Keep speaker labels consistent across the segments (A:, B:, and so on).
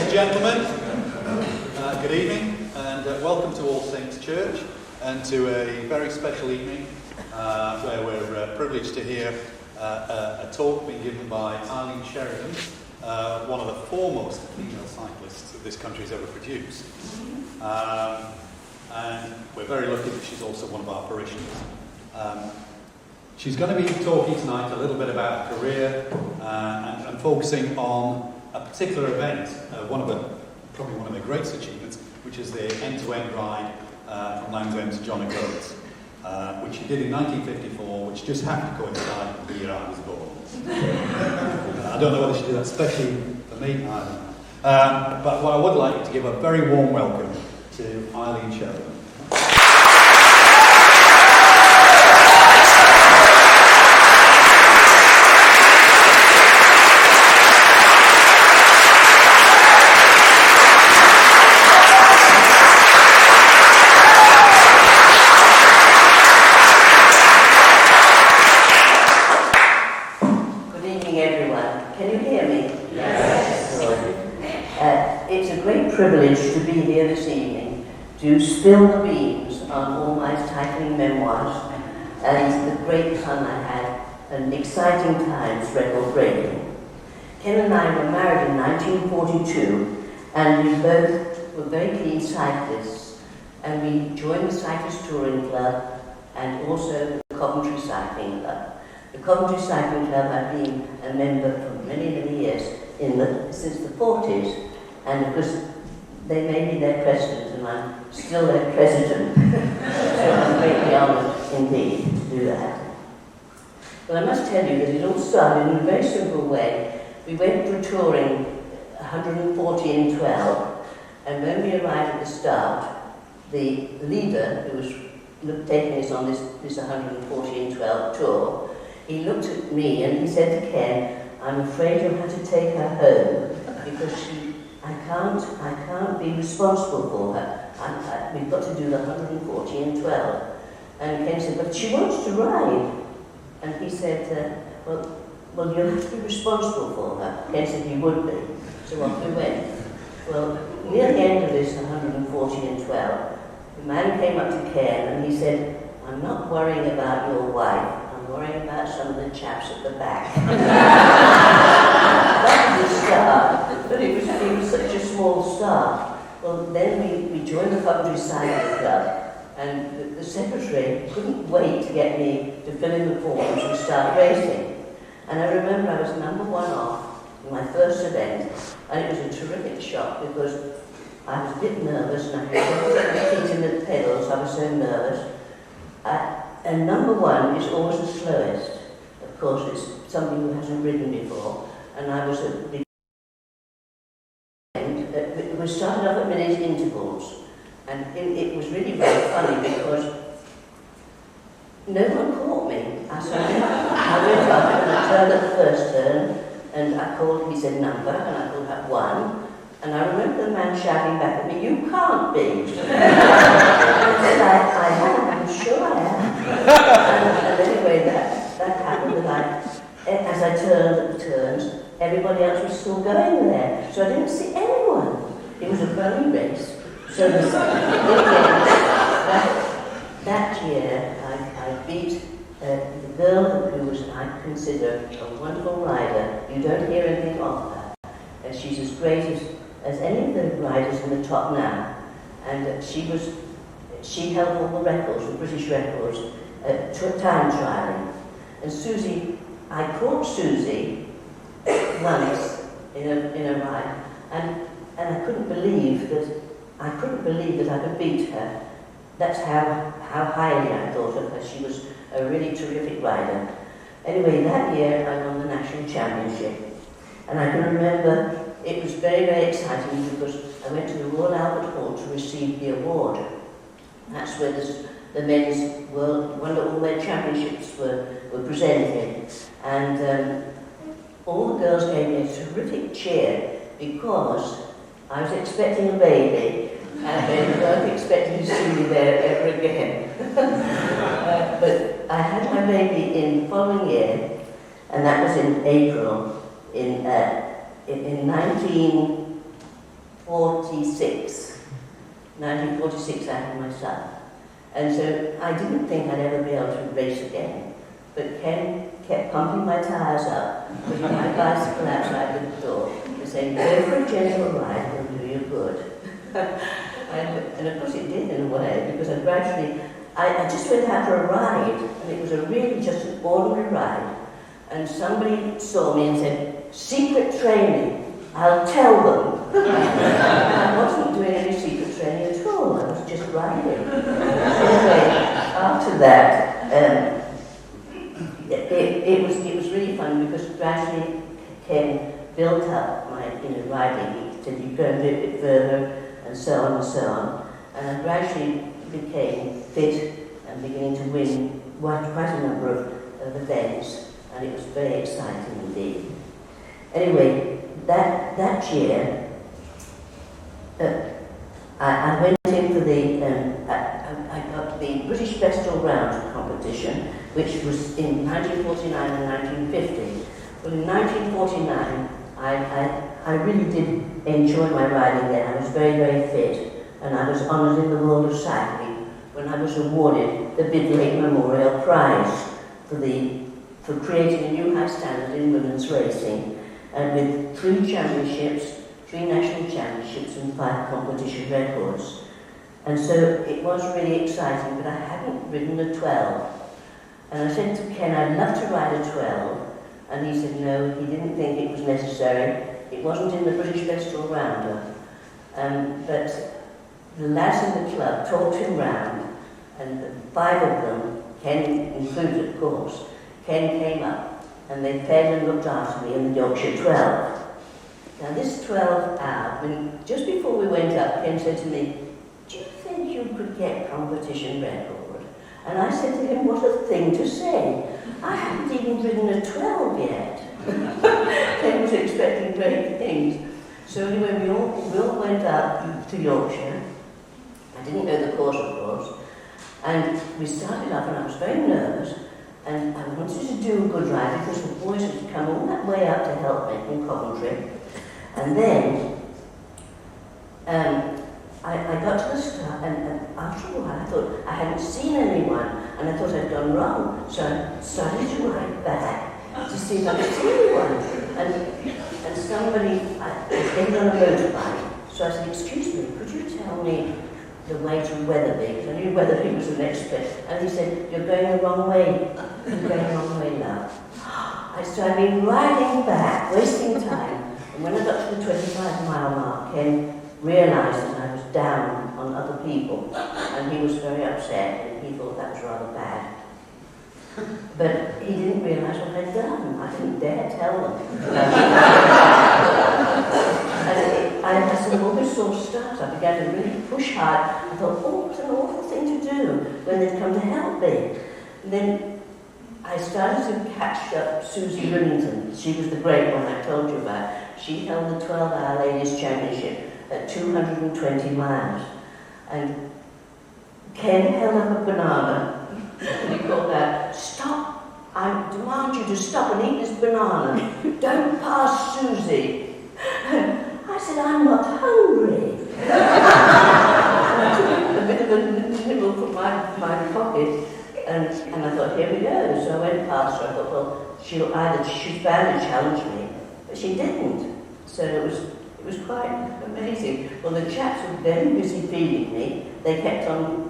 A: and gentlemen, good evening and welcome to All Saints Church and to a very special evening where we're privileged to hear a talk being given by Eileen Sheridan, one of the foremost female cyclists that this country has ever produced. And we're very lucky that she's also one of our parishioners. She's going to be talking tonight a little bit about her career and focusing on a particular event, probably one of the greatest achievements, which is the end-to-end ride from Land's End to John O'Groats, which she did in 1954, which just happened to coincide with the year I was born. I don't know whether she did that especially for me, Eileen. But I would like to give a very warm welcome to Eileen Sheridan.
B: Privilege to be here this evening to spill the beans on all my cycling memoirs and the great fun I had and exciting times record breaking. Ken and I were married in 1942 and we both were very keen cyclists, and we joined the Cyclist Touring Club and also the Coventry Cycling Club. The Coventry Cycling Club I've been a member for many, many years since the 40s, and of course they made me their president, and I'm still their president. So I'm greatly honoured indeed to do that. But I must tell you that it all started in a very simple way. We went for touring 140 in 12, and when we arrived at the start, the leader, who was taking us on this 140 in 12 tour, he looked at me and he said to Ken, "I'm afraid you'll have to take her home because I can't be responsible for her. We've got to do the 140 in 12. And Ken said, "But she wants to ride." And he said, well, you'll have to be responsible for her. Ken said he would be. So off we went. Well, near the end of this 140 in 12, the man came up to Ken and he said, "I'm not worrying about your wife, I'm worrying about some of the chaps at the back." That was the start, but it was such a small start. Well, then we joined the Coventry Cycling Club, and the secretary couldn't wait to get me to fill in the forms and start racing. And I remember I was number one off in my first event, and it was a terrific shock because I was a bit nervous and I had my feet in the pedals, I was so nervous. And number one is always the slowest. Of course, it's somebody who hasn't ridden before, and I was at the end. We started off at minute intervals, and it was really very funny because no one caught me. I went up and I turned at the first turn, and I called, he said number, and I called up one. And I remember the man shouting back at me, "You can't be." I said, I am, I'm sure I am. And anyway, that happened, and as I turned at the turns, everybody else was still going there. So I didn't see anyone. It was a running race. So in the end, that year, I beat the girl who was, I consider, a wonderful rider. You don't hear anything of her. She's as great as any of the riders in the top now, and she held all the records, the British records, time trialling. And Susie, I caught Susie once in a ride, and I couldn't believe that I could beat her. That's how highly I thought of her. She was a really terrific rider. Anyway, that year I won the national championship, and I can remember. It was very, very exciting because I went to the Royal Albert Hall to receive the award. That's where the men's world, all their championships were presented. And all the girls gave me a terrific cheer because I was expecting a baby and they weren't expecting to see me there ever again. But I had my baby in the following year, and that was in April in 19 1946 I had my son. And so I didn't think I'd ever be able to race again. But Ken kept pumping my tyres up, putting my bicycle outside the door, and saying, go for a gentle ride, it'll do you good. and of course it did in a way, because I gradually, I just went out for a ride, and it was a really just an ordinary ride. And somebody saw me and said, secret training, I'll tell them. I wasn't doing any secret training at all, I was just riding. Anyway, after that, it was really fun because gradually Ken built up my riding. He said, you go a bit further, and so on and so on. And I gradually became fit and beginning to win quite a number of events, and it was very exciting indeed. Anyway, that year, I went in for I got the British Best All-Round competition, which was in 1949 and 1950. Well, in 1949, I really did enjoy my riding then. I was very, very fit, and I was honoured in the world of cycling when I was awarded the Bidlake Memorial Prize for creating a new high standard in women's racing, and with 3 championships, 3 national championships and 5 competition records. And so it was really exciting, but I hadn't ridden a 12. And I said to Ken, I'd love to ride a 12. And he said no, he didn't think it was necessary. It wasn't in the British Best All-Rounder. But the lads in the club talked him round, and 5 of them, Ken included of course, Ken came up and they fed and looked after me in the Yorkshire 12. Now this 12 hour, just before we went up, Ken said to me, do you think you could get competition record? And I said to him, what a thing to say. I haven't even ridden a 12 yet. Ken was expecting great things. So anyway, we all went up to Yorkshire. I didn't know the course, of course. And we started up, and I was very nervous. And I wanted to do a good ride because the boys had come all that way up to help me from Coventry. And then I got to the start, and after a while I thought I hadn't seen anyone, and I thought I'd gone wrong. So I started to ride back to see if I could see anyone. And somebody, I was getting on a motorbike, so I said, excuse me, could you tell me the way to Wetherby? Because I knew Wetherby was the next place. And he said, you're going the wrong way. You're going the wrong way now. So I've been riding back, wasting time. And when I got to the 25-mile mark, Ken realised that I was down on other people, and he was very upset, and he thought that was rather bad. But he didn't realise what I'd done. I didn't dare tell them. I had some awful sore start. I began to really push hard. I thought, oh, what an awful thing to do when they'd come to help me. And then I started to catch up Susie Remington. She was the great one I told you about. She held the 12-hour ladies' championship at 220 miles. And Ken held up a banana, and he called out, stop, I demand you to stop and eat this banana. Don't pass Susie. I said, I'm not hungry. I took a bit of a nibble from my pocket, and I thought, here we go. So I went past her. I thought, well, she found to challenge me, but she didn't. So it was quite amazing. Well, the chaps were very busy feeding me. They kept on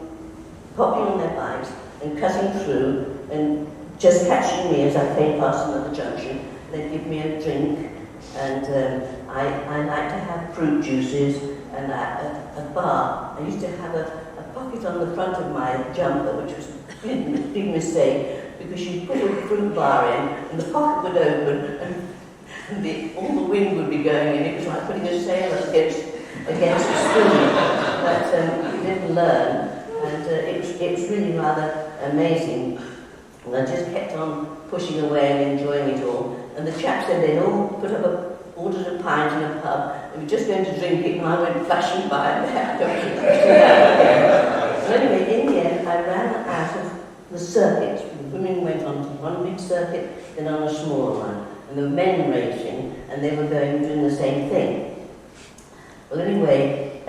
B: popping on their bikes and cutting through and just catching me as I came past another junction. They'd give me a drink, and I like to have fruit juices and a bar. I used to have a pocket on the front of my jumper, which was a big mistake, because you put a fruit bar in and the pocket would open and all the wind would be going in. It was like putting a sail against a spoon. But we didn't learn, and it was really rather amazing. And I just kept on pushing away and enjoying it all. And the chaps said they'd all put up ordered a pint in a pub, and we were just going to drink it, and I went flashing by there. So anyway, in the end, I ran out of the circuit. The women went on to one big circuit, then on a smaller one. And the men racing, and they were doing the same thing. Well, anyway,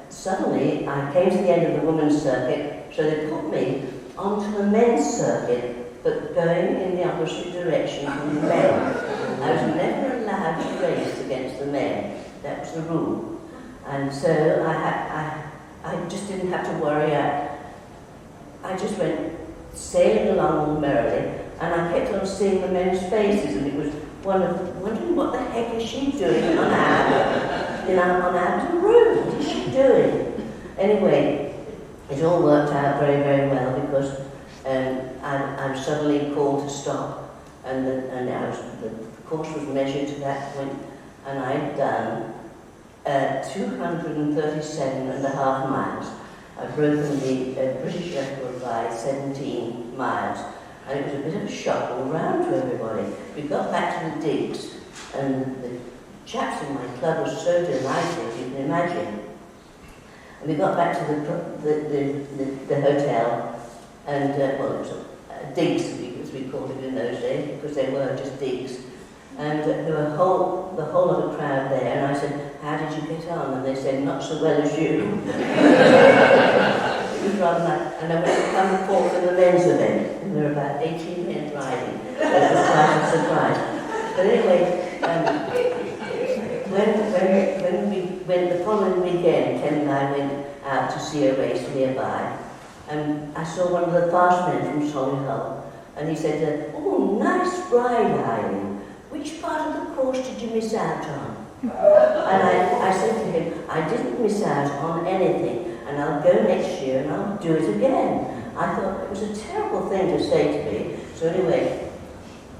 B: suddenly I came to the end of the women's circuit, so they put me onto the men's circuit, but going in the opposite direction from the men. I was never allowed to race against the men. That was the rule. And so I just didn't have to worry. I just went sailing along merrily, and I kept on seeing the men's faces, and it was wondering what the heck is she doing on our road? What is she doing? Anyway, it all worked out very, very well because I was suddenly called to stop, and the course was measured to that point, and I'd done 237 and a half miles. I'd broken the British record by 17 miles, and it was a bit of a shock all round to everybody. We got back to the digs, and the chaps in my club were so delighted, you can imagine. And we got back to the hotel, and well, it was digs, as we called it in those days, because they were just digs. And there were the whole of the crowd there, and I said, "How did you get on?" And they said, "Not so well as you." It was rather nice. And I went to come forth for the men's event, and there were about 18 men riding. That was quite a surprise. But anyway, when we went the following weekend, Ken and I went out to see a race nearby, and I saw one of the fast men from Solihull, and he said, "Oh, nice ride, Eileen. Which part of the course did you miss out on?" And I said to him, "I didn't miss out on anything, and I'll go next year and I'll do it again." I thought it was a terrible thing to say to me. So anyway,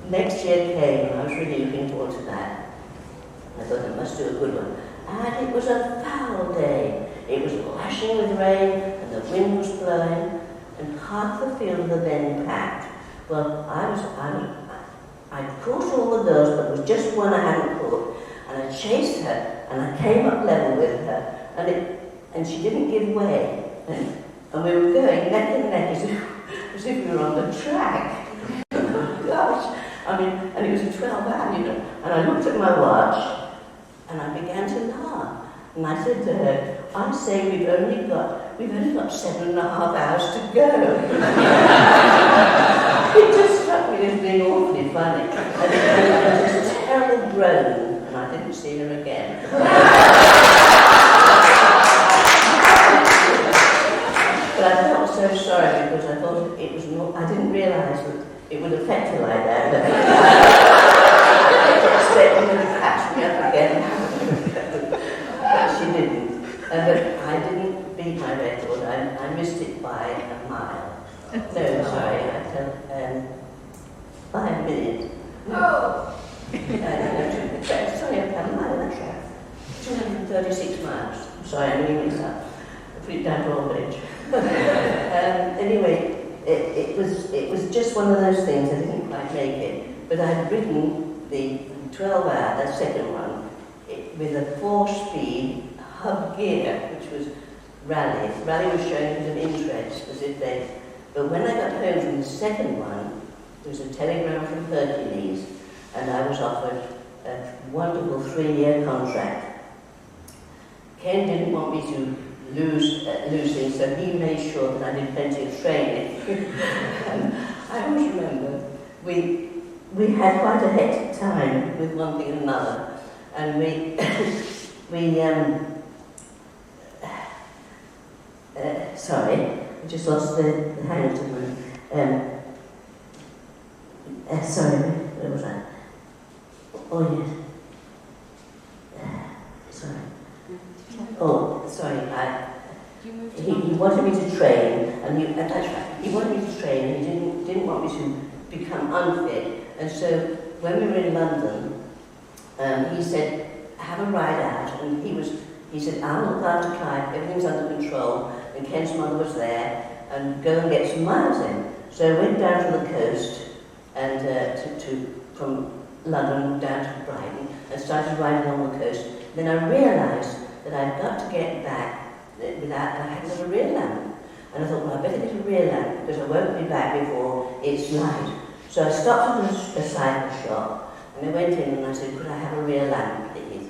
B: next year came, and I was really looking forward to that. I thought I must do a good one. And it was a foul day. It was lashing with rain, and the wind was blowing, and half the field of the men packed. Well, I'd caught all the girls, but there was just one I hadn't caught, and I chased her, and I came up level with her, and she didn't give way, and we were going neck and neck as if we were on the track. Gosh, I mean, and it was a 12-hour, you know, and I looked at my watch, and I began to laugh, and I said to her, "I say we've only got 7.5 hours to go." It just struck me as being awfully funny. And it was a terrible groan, and I didn't see her again. But I felt so sorry because I thought it was not, I didn't realise that it would affect her like that. But I expected her to catch me up again. But she didn't. But I didn't beat my record. I missed it by a mile. No, sorry, by a minute. Oh! Sorry, a mile, that's right. 236 miles. I'm sorry, I'm reading this up. I put it down to Aldridge. Anyway, it was just one of those things. I didn't quite make it. But I'd ridden the 12-hour, the second one, with a 4-speed hub gear, which was Rally. Rally was showing a bit of interest, as if they... But when I got home from the second one, there was a telegram from Hercules, and I was offered a wonderful 3-year contract. Ken didn't want me to lose things, so he made sure that I did plenty of training. And I always remember we had quite a hectic time with one thing and another, and sorry, I just lost the hang of my... sorry, where was I? Oh, yes. Sorry. Oh, sorry, he wanted me to train, and that's right, he wanted me to train, and he didn't want me to become unfit, and so when we were in London, he said, "Have a ride out," and he said, "I'll look after Clive, everything's under control," and Ken's mother was there, and go and get some miles in. So I went down to the coast, and from London down to Brighton, and started riding on the coast. Then I realised that I'd got to get back without, I hadn't got a rear lamp. And I thought, well, I better get a rear lamp, because I won't be back before it's light. So I stopped at a cycle shop, and I went in and I said, "Could I have a rear lamp, please?"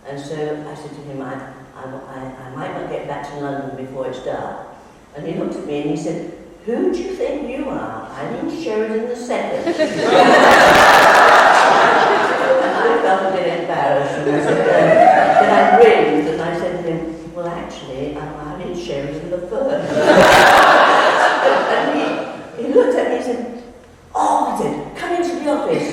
B: And so I said to him, I might not get back to London before it's dark. And he looked at me and he said, "Who do you think you are? Eileen Sheridan End." I felt a bit embarrassed, and I said, then I grinned, and I said to him, "Well, actually, I'm Eileen Sheridan End." And he looked at me and said, "Oh," he said, "come into the office.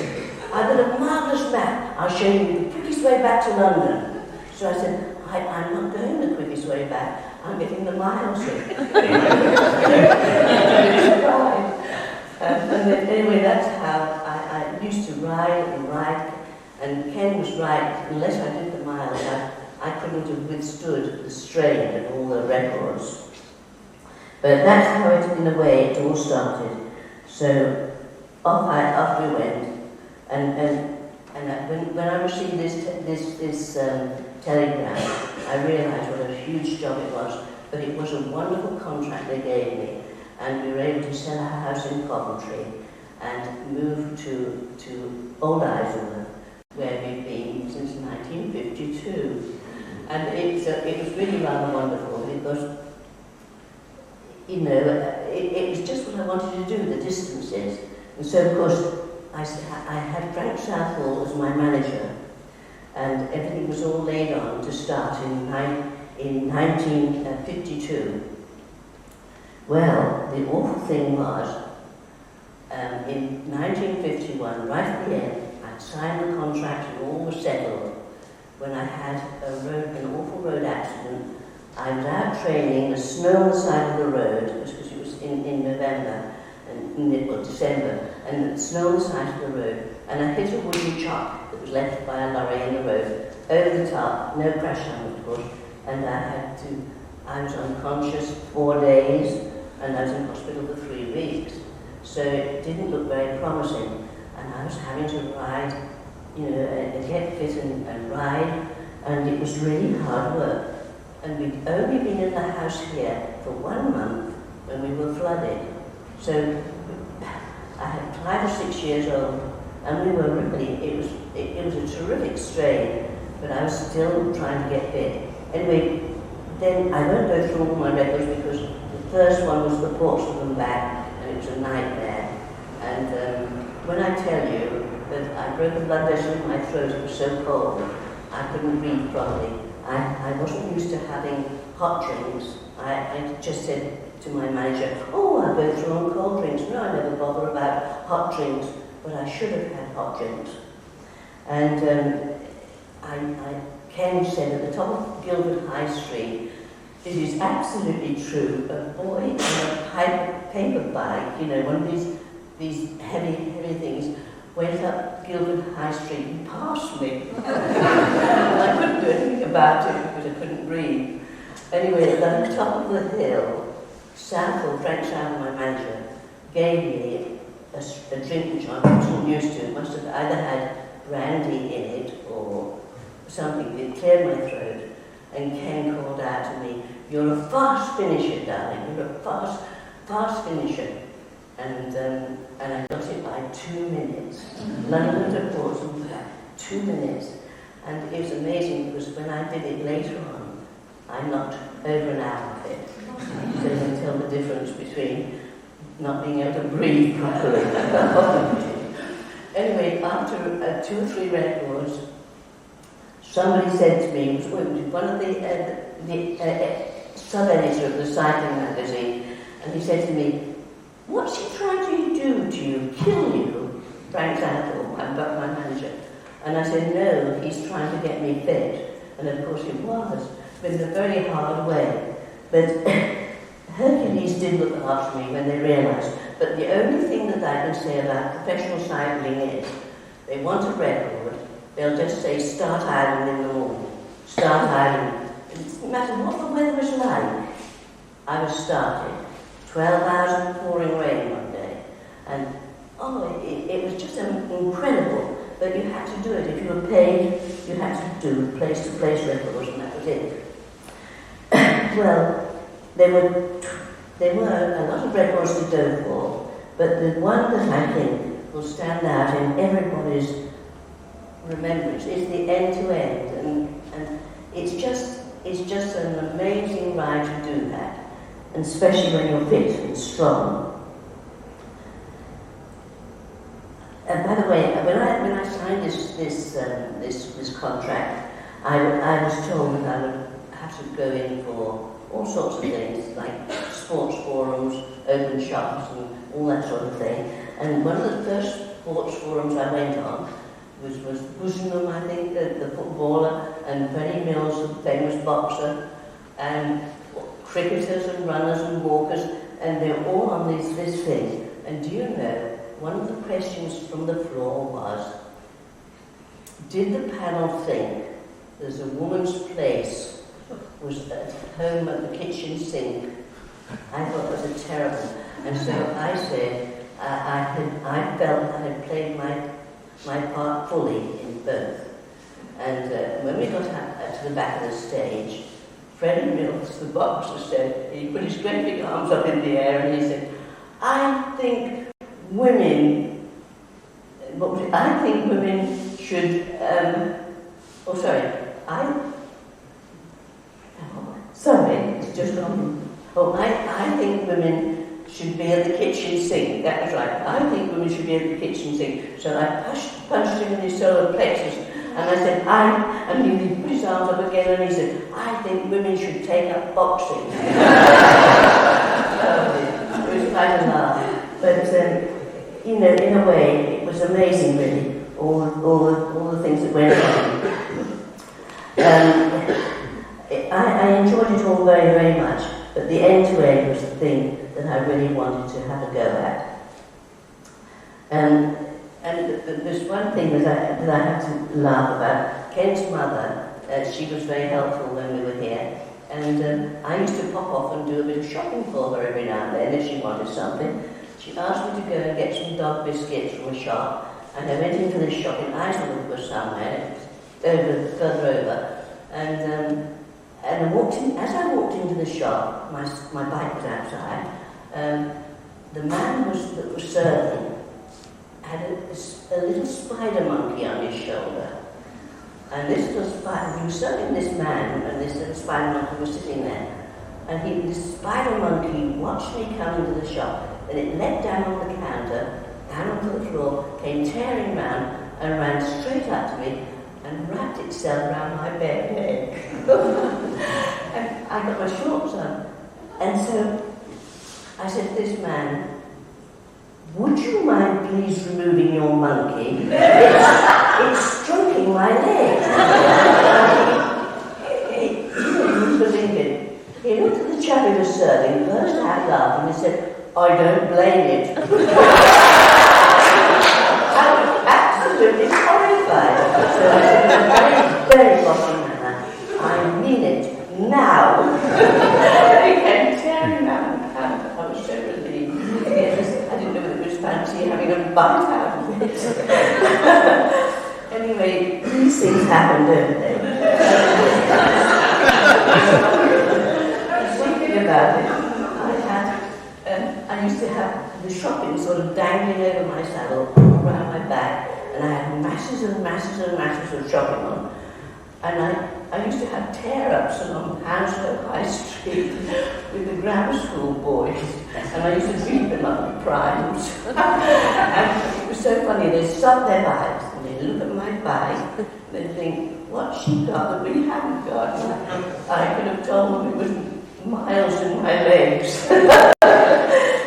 B: I've got a marvellous map. I'll show you the quickest way back to London." So I said, I'm not going the quickest way back. I'm getting the miles in. And then, anyway, that's how I used to ride. And Ken was right. Unless I did the miles, I couldn't have withstood the strain of all the records. But that's how it, in a way, it all started. So off we went. And when I received this telegram, I realised what a huge job it was. But it was a wonderful contract they gave me, and we were able to sell our house in Coventry and move to Old Isleworth, where we've been since 1952. And it was really rather wonderful because, you know, it was just what I wanted to do, the distances. And so, of course, I had Frank Southall as my manager, and everything was all laid on to start in 1952. Well, the awful thing was, in 1951, right at the end, I'd signed the contract and all was settled, when I had an awful road accident. I was out training, the snow on the side of the road, because it was in November, well, December, and the snow on the side of the road, and I hit a wooden chop that was left by a lorry in the road, over the top, no crash helmet, of course, and I was unconscious 4 days, and I was in hospital for 3 weeks. So it didn't look very promising, and I was having to ride, you know, get fit and ride, and it was really hard work. And we'd only been in the house here for 1 month when we were flooded. So I had 5 or 6 years old, and we were really, it was a terrific strain, but I was still trying to get fit. Anyway, then I won't go through all my records because the first one was the Portsmouth and back, and it was a nightmare. And when I tell you that I broke a blood vessel in my throat, it was so cold, I couldn't breathe properly. I wasn't used to having hot drinks. I just said to my manager, "Oh, I'll go through on cold drinks." No, I never bother about hot drinks, but I should have had hot drinks. And Ken said at the top of Guildford High Street, it is absolutely true, a boy on a paper bike, you know, one of these heavy things, went up Guildford High Street and passed me. I couldn't do anything about it because I couldn't breathe. Anyway, at the top of the hill, Frank Southall, my manager, gave me a drink which I wasn't used to. It must have either had brandy in it or something. It cleared my throat. And Ken called out to me, "You're a fast finisher, darling. You're a fast finisher." And I got it by 2 minutes. London to Portsmouth, 2 minutes. And it was amazing because when I did it later on, I knocked over an hour of it. So you can tell the difference between not being able to breathe properly. Anyway, after 2 or 3 records, somebody said to me, one of the sub-editor of the cycling magazine, and he said to me, "What's he trying to do to you? Kill you?" Frank Southall, my manager. And I said, "No, he's trying to get me fit." And of course it was, but in a very hard way. But Hercules did look after me when they realised. But the only thing that I can say about professional cycling is, they want a record, they'll just say, "Start Island in the morning. Start Island." It doesn't matter what the weather was like. I was started. 12 hours of pouring rain one day. And, it was just incredible. But you had to do it. If you were paid, you had to do place-to-place records, and that was it. Well, there were a lot of records to go for, but the one that I think will stand out in everybody's remembrance is the end-to-end. And it's just an amazing ride to do that, and especially when you're fit and strong. And by the way, when I signed this contract, I was told that I would have to go in for all sorts of things, like sports forums, open shops, and all that sort of thing. And one of the first sports forums I went on was Busenham, I think, the footballer, and Freddie Mills, the famous boxer, and cricketers and runners and walkers, and they're all on this thing. And do you know, one of the questions from the floor was, did the panel think there's a woman's place was at home at the kitchen sink? I thought that was terrible. And so I said, I felt I had played my part fully in both. And when we got to the back of the stage, Freddie Mills, the boxer, said, he put his great big arms up in the air and he said, I think women should, it's just gone. Oh, I think women should be at the kitchen sink. That was right. I think women should be at the kitchen sink. So I punched him in his solar plexus, and I said, and he put his arms up again, and he said, I think women should take up boxing. It was quite a laugh. But, you know, in a way, it was amazing, really, all the things that went on. I enjoyed it all very, very much, but the end-to-end was the thing that I really wanted to have a go at. And there's one thing that I had to laugh about. Ken's mother, she was very helpful when we were here, and I used to pop off and do a bit of shopping for her every now and then if she wanted something. She asked me to go and get some dog biscuits from a shop, and I went into this shop in Isleworth or somewhere, further over, and I walked in. As I walked into the shop, my bike was outside. The man that was serving had a little spider monkey on his shoulder, and this little spider. He was serving this man, and this little spider monkey was sitting there. And this spider monkey watched me come into the shop, and it leapt down on the counter, down onto the floor, came tearing round, and ran straight up to me, and wrapped itself around my bare leg. And I got my shorts on. And so I said to this man, would you mind please removing your monkey? It's stroking my leg. He didn't believe it. He looked at the chap who was serving, burst out laughing, and said, I don't blame it. I was absolutely horrified. So I said, in a very, very bossy manner, I mean it now. He came tearing around the counter. I was so relieved. I didn't know whether it was fancy having a bite out of it. Anyway, these things happen, don't they? Thinking about it, I used to have the shopping sort of dangling over my saddle, around my back, and I had masses and masses and masses of shopping on. And I used to have tear-ups along Hounslow High Street with the grammar school boys, and I used to beat them up with primes. And it was so funny, they'd stop their bikes, and they'd look at my bike, and they'd think, what's she got that we haven't got? I could have told them it was miles in my legs.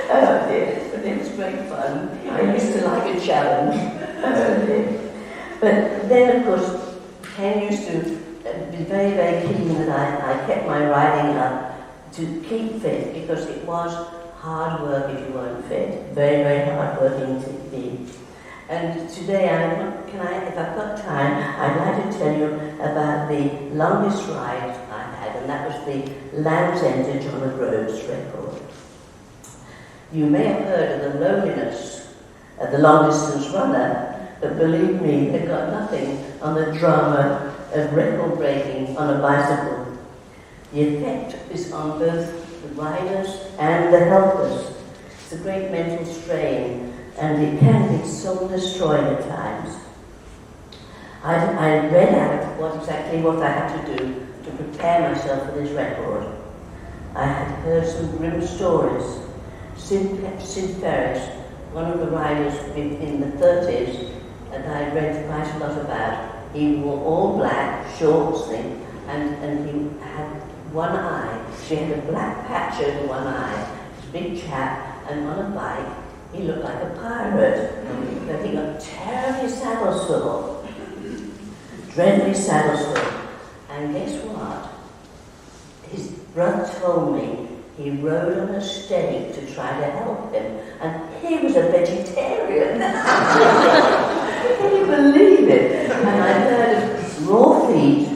B: Oh dear, but it was great fun. I used to like a challenge. Oh dear. But then, of course, Ken used to be very, very keen that I kept my riding up to keep fit, because it was hard work if you weren't fit. Very, very hard working to be. And today, if I've got time, I'd like to tell you about the longest ride I had, and that was the Land's End John O'Groats record. You may have heard of the loneliness of the long-distance runner, but believe me, they've got nothing on the drama of record breaking on a bicycle. The effect is on both the riders and the helpers. It's a great mental strain, and it can be soul-destroying at times. I read out exactly what I had to do to prepare myself for this record, I had heard some grim stories. Sid Ferris, one of the riders in the 30s, that I read quite a lot about, he wore all black, short thing, and he had one eye. She had a black patch over one eye, this big chap, and on a bike, he looked like a pirate. But he got terribly saddle sore, dreadfully saddle sore. And guess what? His brother told me he rode on a stake to try to help him, and he was a vegetarian. Can you believe it? And I heard of raw feet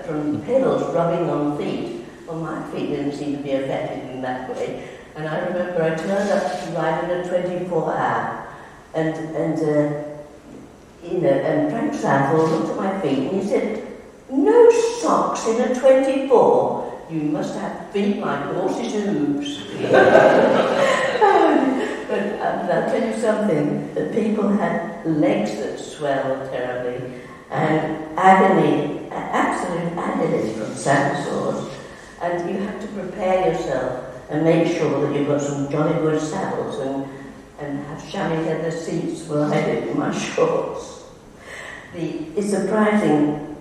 B: from pedals rubbing on feet. Well, my feet didn't seem to be affected in that way. And I remember I turned up to ride in a 24-hour, and Frank Saville looked at my feet and he said, "No socks in a 24. You must have feet like horses' hooves." But I'll tell you something, that people had legs that swelled terribly, and agony, absolute agony from saddle sores, and you have to prepare yourself and make sure that you've got some jolly good saddles and have chamois leather seats while I did in my shorts. It's surprising,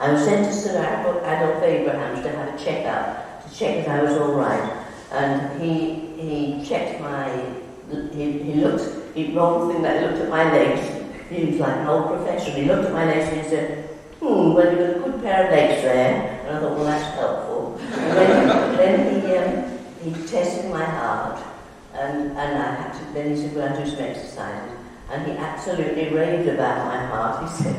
B: I was sent to Sir Adolf Abrahams to have a check-up, to check that I was all right, and he checked he rolled the thing that looked at my legs. He was like an old professional. He looked at my legs and he said, well, you've got a good pair of legs there. And I thought, well, that's helpful. And then he tested my heart, and I had to, then he said, well, I'll do some exercises. And he absolutely raved about my heart. He said,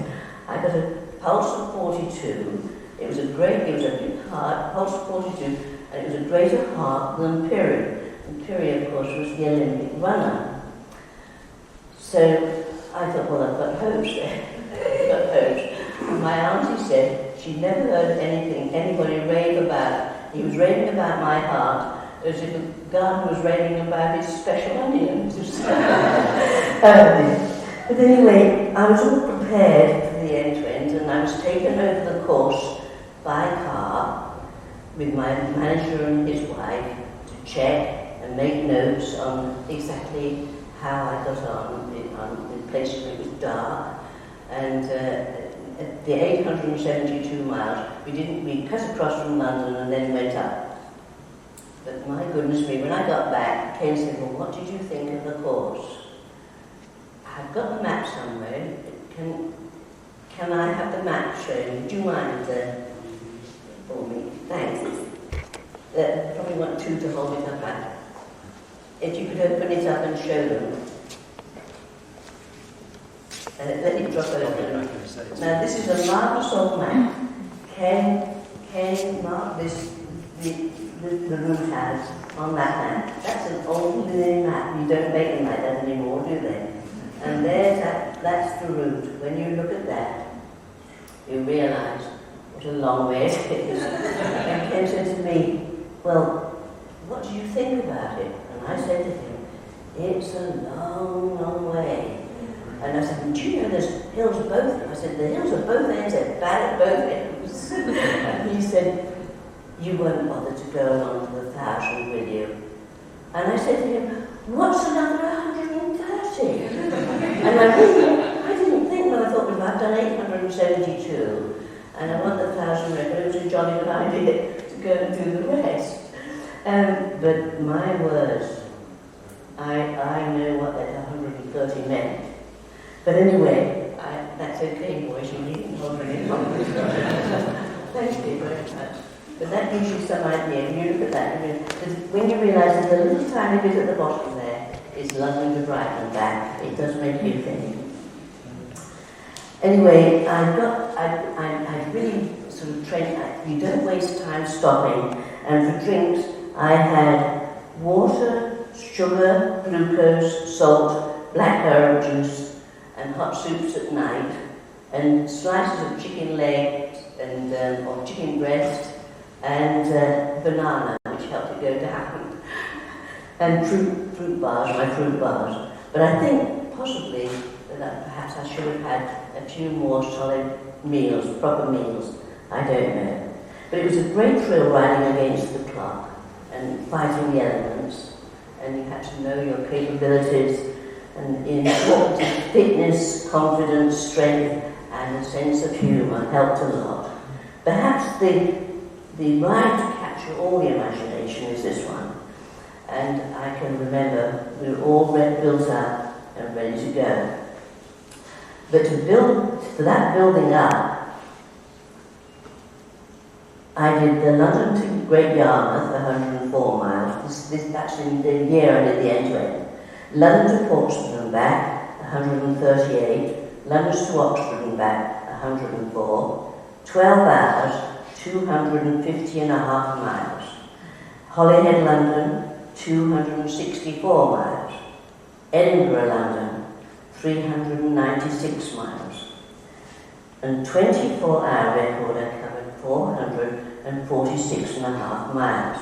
B: I got a pulse of 42. It was a big heart, pulse of 42, and it was a greater heart than Piri. And Piri, of course, was the Olympic runner. So I thought, well, I've got hopes there. I've got hopes. And my auntie said she'd never heard anybody rave about. He was raving about my heart as if a gardener was raving about his special onions. But anyway, I was all prepared for the end-to-end, and I was taken over the course by car with my manager and his wife to check and make notes on exactly how I got on in places where it was dark. And at the 872 miles, we cut across from London and then went up. But my goodness me, when I got back, Ken said, well, what did you think of the course? I've got the map somewhere. Can I have the map shown? Would you mind for me? Thanks. Probably want two to hold it up at. If you could open it up and show them. Let it drop open. Now this is a marvelous old map. Ken marked this, the route has on that map. That's an old linen map. You don't make them like that anymore, do they? And that's the route. When you look at that, you realise what a long way it is. And Ken said to me, well, what do you think about it? And I said to him, it's a long, long way. And I said, do you know there's hills both ends? I said, the hills are both ends, they're bad at both ends. And he said, you won't bother to go along to the 1,000, will you? And I said to him, what's another 130? And I didn't think, well, I thought, well, I've done 872, and I want the 1,000 record. It was a jolly good idea to go and do the rest. But my words, I know what that 130 meant. But anyway, that's okay, boys, you needn't hold any longer. Thank you very much. But that gives you some idea. When you look at that, when you realise there's a little tiny bit at the bottom there, is London to Brighton and back, it does make you think. Anyway, I really sort of trained, you don't waste time stopping. And for drinks, I had water, sugar, glucose, salt, blackcurrant juice, and hot soups at night, and slices of chicken leg and or chicken breast, and banana, which helped it go down, and fruit bars, my fruit bars. But I think possibly that perhaps I should have had a few more solid meals, proper meals. I don't know. But it was a great thrill riding against the clock and fighting the elements, and you had to know your capabilities, and in importance of fitness, confidence, strength, and a sense of humour helped a lot. Perhaps the ride to capture all the imagination is this one. And I can remember we were all built up and ready to go. But for that building up, I did the London to Great Yarmouth, 104 miles. That's in the year I did the end-to-end. London to Portsmouth and back, 138. London to Oxford and back, 104. 12 hours, 250 and a half miles. Holyhead, London, 264 miles. Edinburgh, London, 396 miles. And 24-hour record, I covered 446 and a half miles.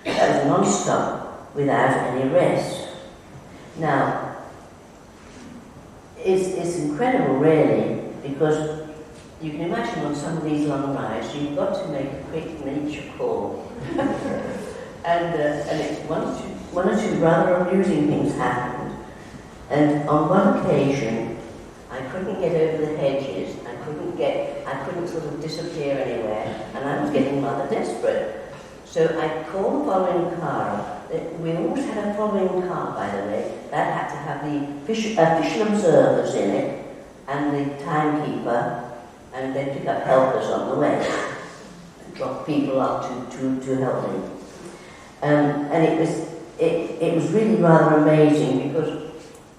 B: That was non-stop, without any rest. Now, it's incredible, really, because you can imagine on some of these long rides, you've got to make a quick nature call. and it's one or two rather amusing things happened. And on one occasion, I couldn't get over the hedges, I couldn't sort of disappear anywhere, and I was getting rather desperate. So I called the following car. We always had a following car, by the way. That had to have the official observers in it, and the timekeeper, and then pick up helpers on the way, and drop people off to help me. And it was really rather amazing because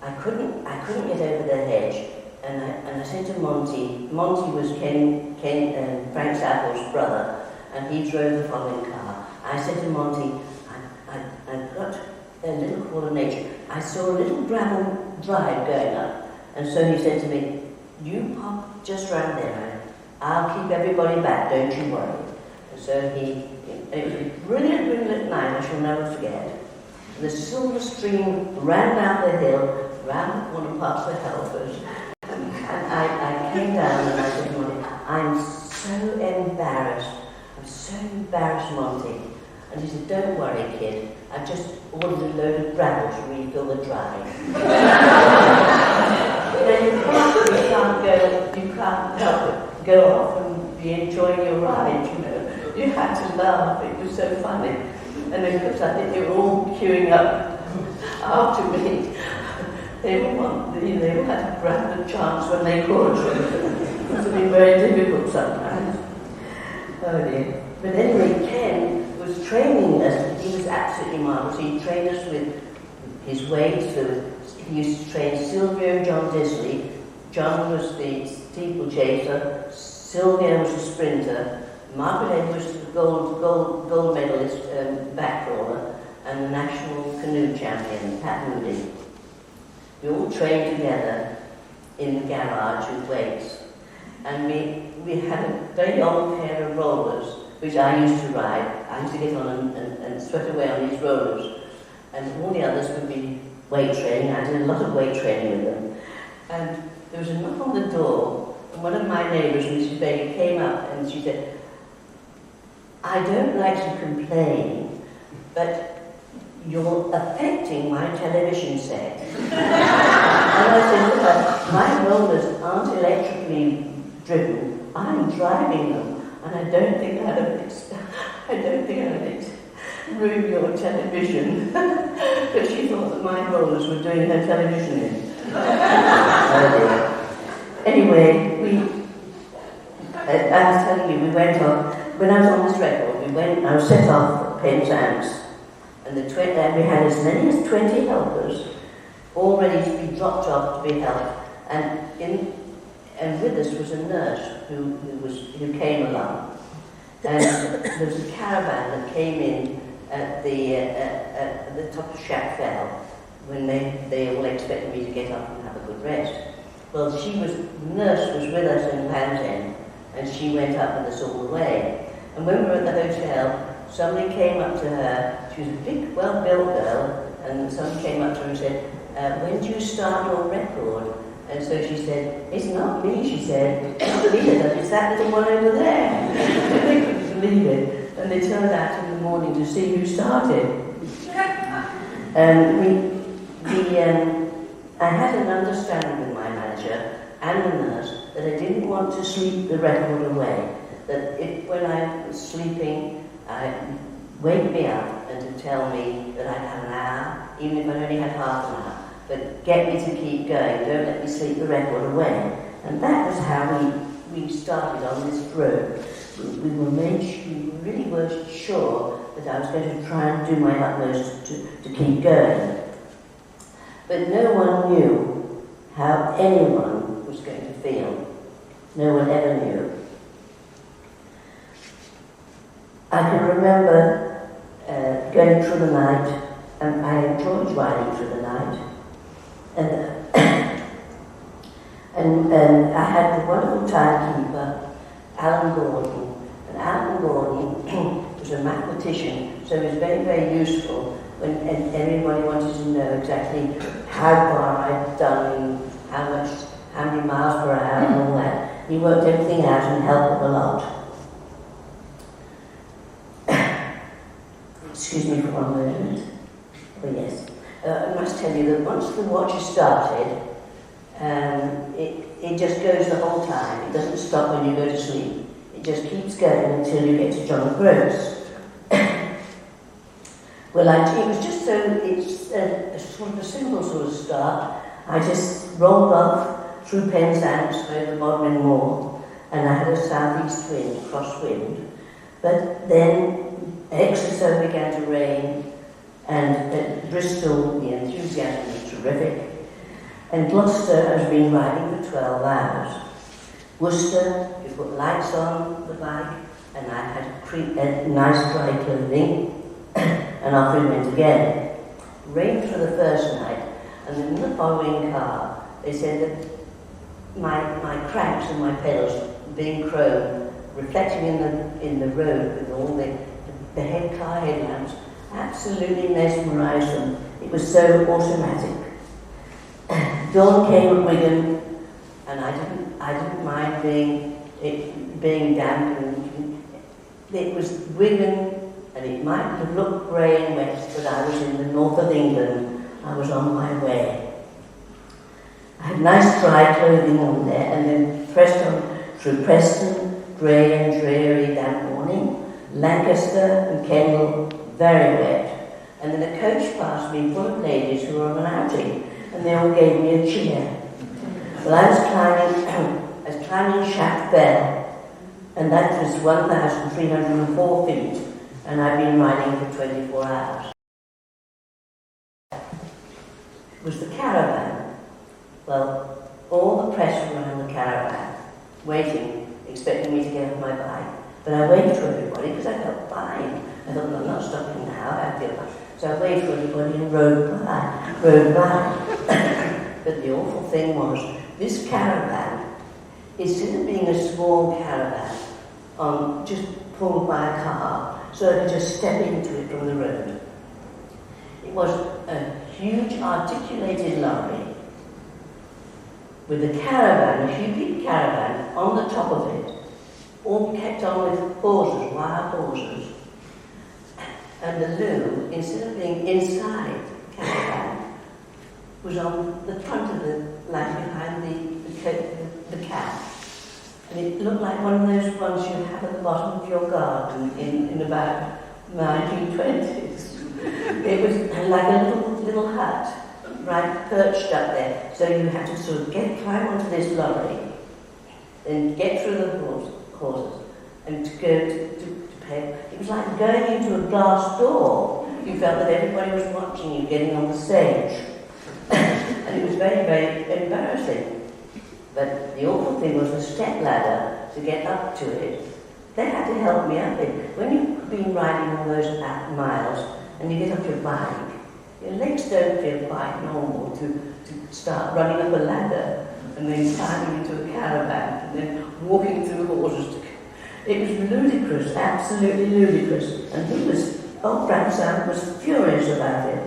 B: I couldn't get over the hedge, and I said to Monty. Monty was Frank Sapple's brother, and he drove the following car. I said to Monty, I've got a little call of nature. I saw a little gravel drive going up, and so he said to me, "You pop just round there. I'll keep everybody back. Don't you worry." And so it was a brilliant night. I shall never forget. The silver stream ran down the hill, round the corner past the helpers, and I came down and I said to Monty, "I'm so embarrassed. I'm so embarrassed, Monty." And he said, "Don't worry, kid. I just ordered a load of gravel to refill the drive." You can't help it. Go off and be enjoying your ride, you know. You had to laugh. It was so funny. And of course, I think they were all queuing up after me. They all had to grab the chance when they could. It must have been very difficult sometimes. Oh dear. But anyway, Ken was training us. He was absolutely marvellous. He trained us with his weights. He used to train Sylvia and John Disley. John was the steeplechaser. Sylvia was the sprinter. Margaret Ed was the gold medalist backroller, and the national canoe champion, Pat Moody. We all trained together in the garage with weights. And we had a very old pair of rollers, which I used to ride. I used to get on and sweat away on these rollers. And all the others would be weight training. I did a lot of weight training with them. And there was a knock on the door, and one of my neighbours, Mrs. Baker, came up and she said, "I don't like to complain, but you're affecting my television set." And I said, "Look, my rollers aren't electrically driven. I'm driving them, and I don't think I'd ruin your television." But she thought that my rollers were doing her television in. Anyway, I was telling you, we went off. When I was on this record, I was set off at Penzance, and we had as many as 20 helpers, all ready to be dropped off to be helped. And with us was a nurse who came along. And there was a caravan that came in at the top of Chappell when they all expected me to get up and have a good rest. Well, the nurse was with us in Land's End, and she went up with us all the way. And when we were at the hotel, somebody came up to her. She was a big, well-built girl, and somebody came up to her and said, "When do you start your record?" And so she said, "It's not me," she said. "It's not me, it's that little one over there." believe it. And they turned out in the morning to see who started. And I had an understanding with my manager and the nurse that I didn't want to sleep the record away. That if, when I was sleeping, wake me up and to tell me that I'd have an hour, even if I only had half an hour, but get me to keep going, don't let me sleep the record away. And that was how we started on this road. We really were sure that I was going to try and do my utmost to keep going. But no one knew how anyone was going to feel. No one ever knew. I can remember going through the night, and I enjoyed riding through the night. And I had the wonderful timekeeper, Alan Gordon. And Alan Gordon was a mathematician, so he was very, very useful when everybody wanted to know exactly how far I'd done, how many miles per hour and all that. He worked everything out and helped them a lot. Excuse me for one moment. Oh yes. I must tell you that once the watch is started, it just goes the whole time. It doesn't stop when you go to sleep. It just keeps going until you get to John Gross. Well, it was just it's a sort of a simple sort of start. I just rolled off through Penzance over Bodmin Moor, and I had a southeast wind, crosswind. But then Exeter began to rain, and at Bristol the enthusiasm was terrific. And Gloucester has been riding for 12 hours. Worcester, you put lights on the bike, and I had nice dry clothing, and off we went again. Rained for the first night, and in the following car, they said that my cranks and my pedals being chrome, reflecting in the road with all the car headlamps, absolutely mesmerised them. It was so automatic. Dawn came at Wigan, and I didn't mind being damp. And it was Wigan, and it might have looked grey and wet, but I was in the north of England. I was on my way. I had nice dry clothing on there, and then pressed on through Preston, grey and dreary that morning, Lancaster and Kendal, very wet. And then a coach passed me full of ladies who were on an outing, and they all gave me a cheer. Well, I was climbing Shaft Bell, and that was 1,304 feet, and I'd been riding for 24 hours. It was the caravan. Well, all the press around the caravan, waiting, expecting me to get off my bike. But I waved to everybody because I felt fine. I thought, well, I'm not stopping now, I feel fine. So I waved to everybody and rode by. But the awful thing was, this caravan, instead of being a small caravan, just pulled by a car, so I could just step into it from the road. It was a huge articulated lorry with a caravan, a huge caravan, on the top of it, all kept on with hawsers, wire hawsers. And the loo, instead of being inside the caravan, was on the front of the, like behind the cab. And it looked like one of those ones you have at the bottom of your garden in about 1920s. It was like a little hut, right, perched up there. So you had to sort of climb onto this lorry, then get through the hawsers, and to go to pay. It was like going into a glass door. You felt that everybody was watching you getting on the stage. And it was very, very embarrassing. But the awful thing was the step ladder to get up to it. They had to help me up it. When you've been riding all those miles and you get off your bike, your legs don't feel quite normal to start running up a ladder and then climbing into a caravan and then walking through horses. It was ludicrous, absolutely ludicrous. And old Grandson was furious about it.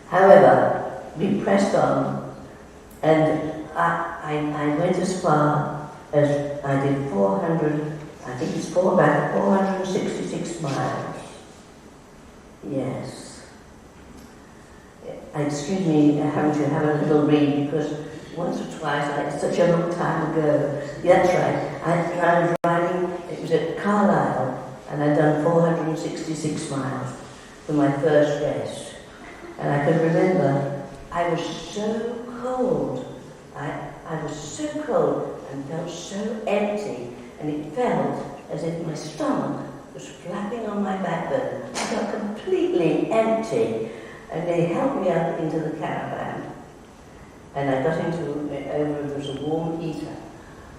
B: However, we pressed on, and I went as far as I did 400, I think it's about 466 miles. Yes. Excuse me having to have a little read because once or twice, it's such a long time ago. Yeah, that's right. I was riding, it was at Carlisle, and I'd done 466 miles for my first race. And I can remember, I was so cold. I was so cold and felt so empty, and it felt as if my stomach was flapping on my backbone. I felt completely empty, and they helped me up into the caravan. And I got there was a warm heater,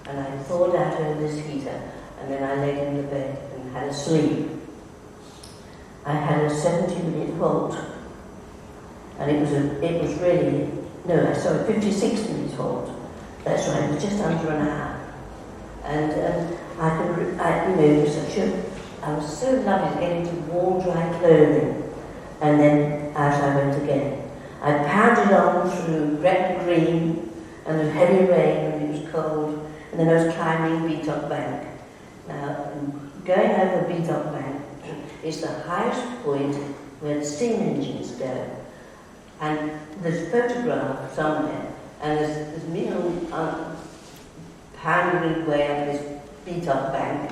B: and I thawed out over this heater, and then I laid in the bed and had a sleep. I had a 70-minute halt, and it was really, 56-minute halt. That's right, it was just under an hour. And I was so lovely to get into warm, dry clothing, and then out I went again. I pounded on through Gretna Green and the heavy rain and it was cold, and then I was climbing Beatock Bank. Now, going over Beatock Bank is the highest point where the steam engines go. And there's a photograph somewhere, and there's me pounding way up this Beatock Bank,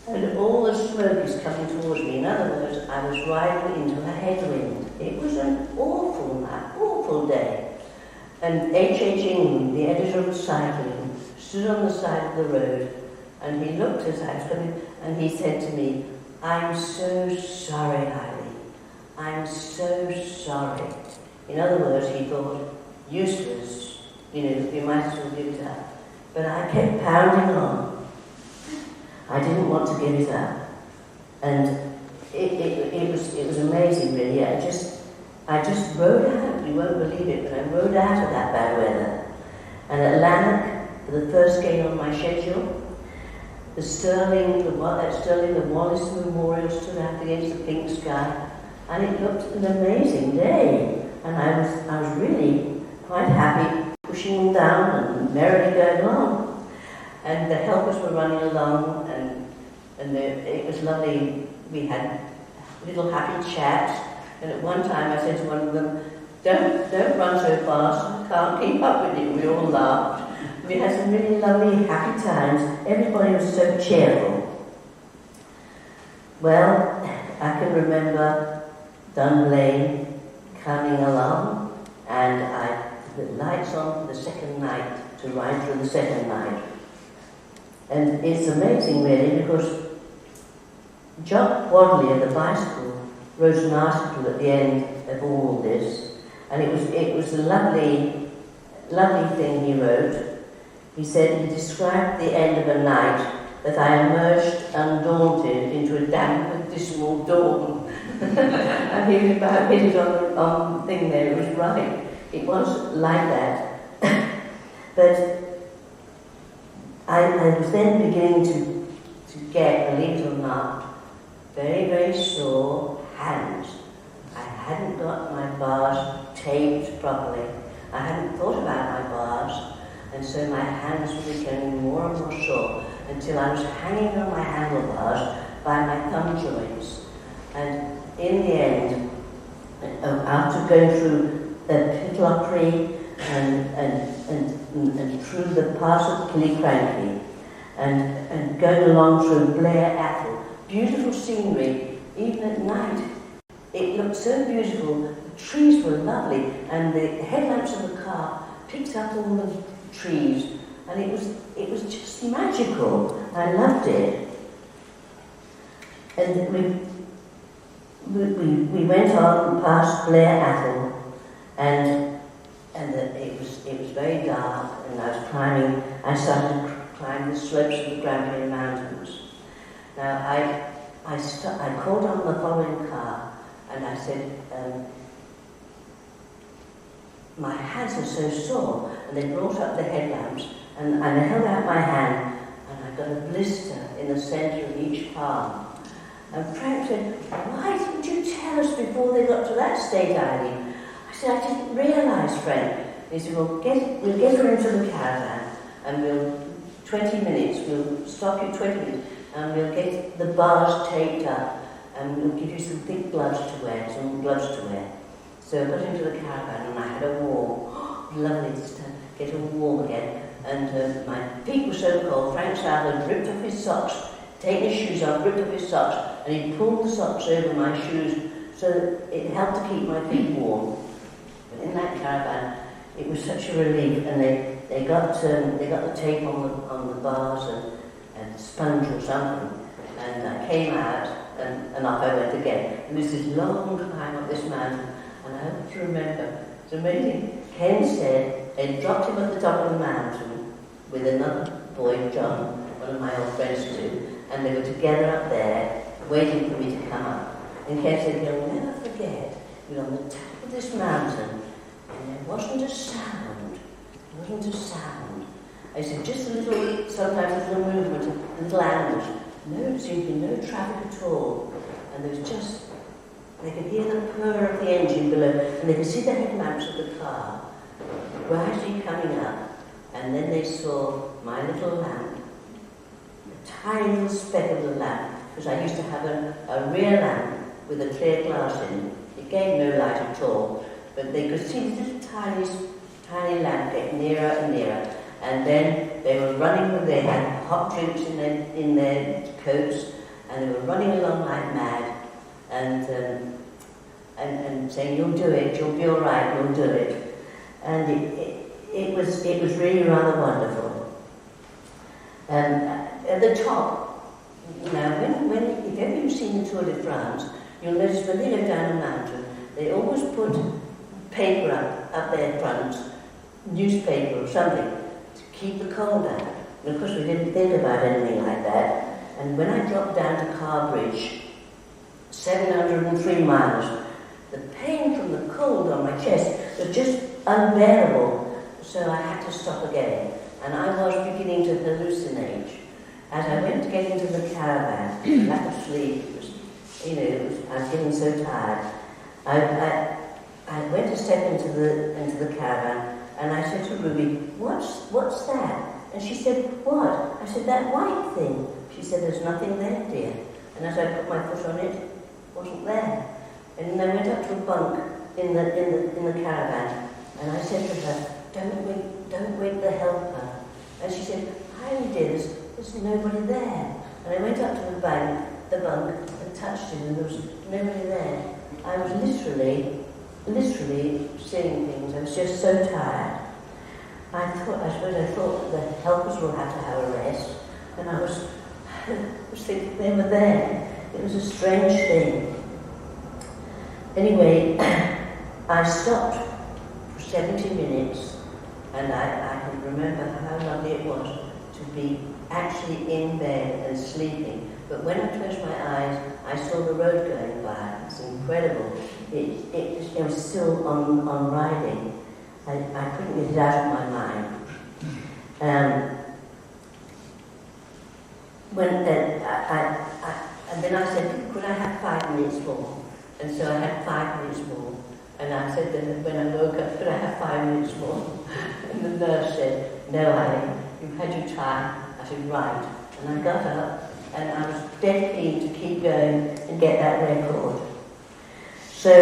B: and all the smoke is coming towards me. In other words, I was riding into a headwind. It was an awful day. And H.H. Ingham, the editor of Cycling, stood on the side of the road, and he looked as I was coming, and he said to me, "I'm so sorry, Eileen. I'm so sorry." In other words, he thought, useless, you might as well give it up. But I kept pounding on. I didn't want to give it up, and it was amazing, really. I just rode out. You won't believe it, but I rode out of that bad weather. And at Lanark, for the first game on my schedule, the Wallace Memorial stood out against the pink sky, and it looked an amazing day. And I was really quite happy, pushing them down and merrily going along. And the helpers were running along, and it was lovely. We had little happy chats, and at one time I said to one of them, don't run so fast, I can't keep up with you." We all laughed. We had some really lovely, happy times. Everybody was so cheerful. Well, I can remember Dunblane coming along, and I put the lights on for the second night, to ride through the second night. And it's amazing, really, because Jock Wadley of the bicycle wrote an article at the end of all this, and it was a lovely thing he wrote. He said he described the end of a night that I emerged undaunted into a damp and dismal dawn. And he was about hit it on the thing there. It was right. It was like that. But I was then beginning to get, believe it or not, very, very sore hands. I hadn't got my bars taped properly. I hadn't thought about my bars, and so my hands were becoming more and more sore until I was hanging on my handlebars by my thumb joints. And in the end, after going through Pitlochry and through the pass of Killiecrankie and going along through Blair Athol, beautiful scenery, even at night. It looked so beautiful, the trees were lovely, and the headlamps of the car picked up all the trees, and it was just magical. I loved it. And we went on past Blair Athol, and it was very dark, and I started to climb the slopes of the Grampian Mountains. Now I called on the following car, and I said, "My hands are so sore," and they brought up the headlamps, and I held out my hand, and I got a blister in the centre of each palm. And Frank said, "Why didn't you tell us before they got to that state, Eileen?" I said, "I didn't realise, Frank." He said, "We'll get her into the caravan, and we'll 20 minutes, we'll stop you 20 minutes, and we'll get the bars taped up, and we'll give you some thick gloves to wear, So I got into the caravan, and I had a warm, lovely to get all warm again, and my feet were so cold. Frank South had ripped off his socks, taken his shoes off, ripped off his socks, and he pulled the socks over my shoes, so that it helped to keep my feet warm. But in that caravan, it was such a relief, and they got the tape on the bars and sponge or something, and I came out and off I went again. It was this long climb up this mountain, and I hope you remember. It's amazing. Ken said they dropped him at the top of the mountain with another boy, John, one of my old friends too, and they were together up there waiting for me to come up. And Ken said, "You'll never forget, we were on the top of this mountain, and there wasn't a sound. There wasn't a sound." I said, "Just a little, sometimes a little movement, a little ambush. No, seemed to be no traffic at all. And there was just, they could hear the purr of the engine below, and they could see the headlamps of the car gradually coming up. And then they saw my little lamp, a tiny little speck of the lamp, because I used to have a rear lamp with a clear glass in it. It gave no light at all, but they could see this little tiny lamp get nearer and nearer. And then they were running, they had hot drinks in their coats, and they were running along like mad, and saying, "You'll do it, you'll be all right, you'll do it." And it was really rather wonderful. At the top, now, if ever you've seen the Tour de France, you'll notice when they go down a mountain, they always put paper up their front, newspaper or something, to keep the cold out. And of course we didn't think about anything like that. And when I dropped down to Carbridge, 703 miles, the pain from the cold on my chest was just unbearable. So I had to stop again. And I was beginning to hallucinate. As I went to get into the caravan, lack of sleep, I was getting so tired. I went to step into the caravan, and I said to Ruby, "What's that?" And she said, "What?" I said, "That white thing." She said, "There's nothing there, dear." And as I put my foot on it, it wasn't there. And then I went up to a bunk in the caravan, and I said to her, Don't wake the helper." And she said, "Eileen dear, there's nobody there." And I went up to the bunk, and touched it, and there was nobody there. I was literally seeing things. I was just so tired. I suppose I thought the helpers will have to have a rest, and I was thinking they were there. It was a strange thing. Anyway, I stopped for 70 minutes, and I can remember how lovely it was to be actually in bed and sleeping. But when I closed my eyes, I saw the road going by. It's incredible. It was still on riding. I couldn't get it out of my mind. And then I said, "Could I have 5 minutes more?" And so I had 5 minutes more. And I said that when I woke up, "Could I have 5 minutes more?" And the nurse said, "No, Eileen, you've had your time." I said, "Right." And I got up, and I was dead keen to keep going and get that record. So,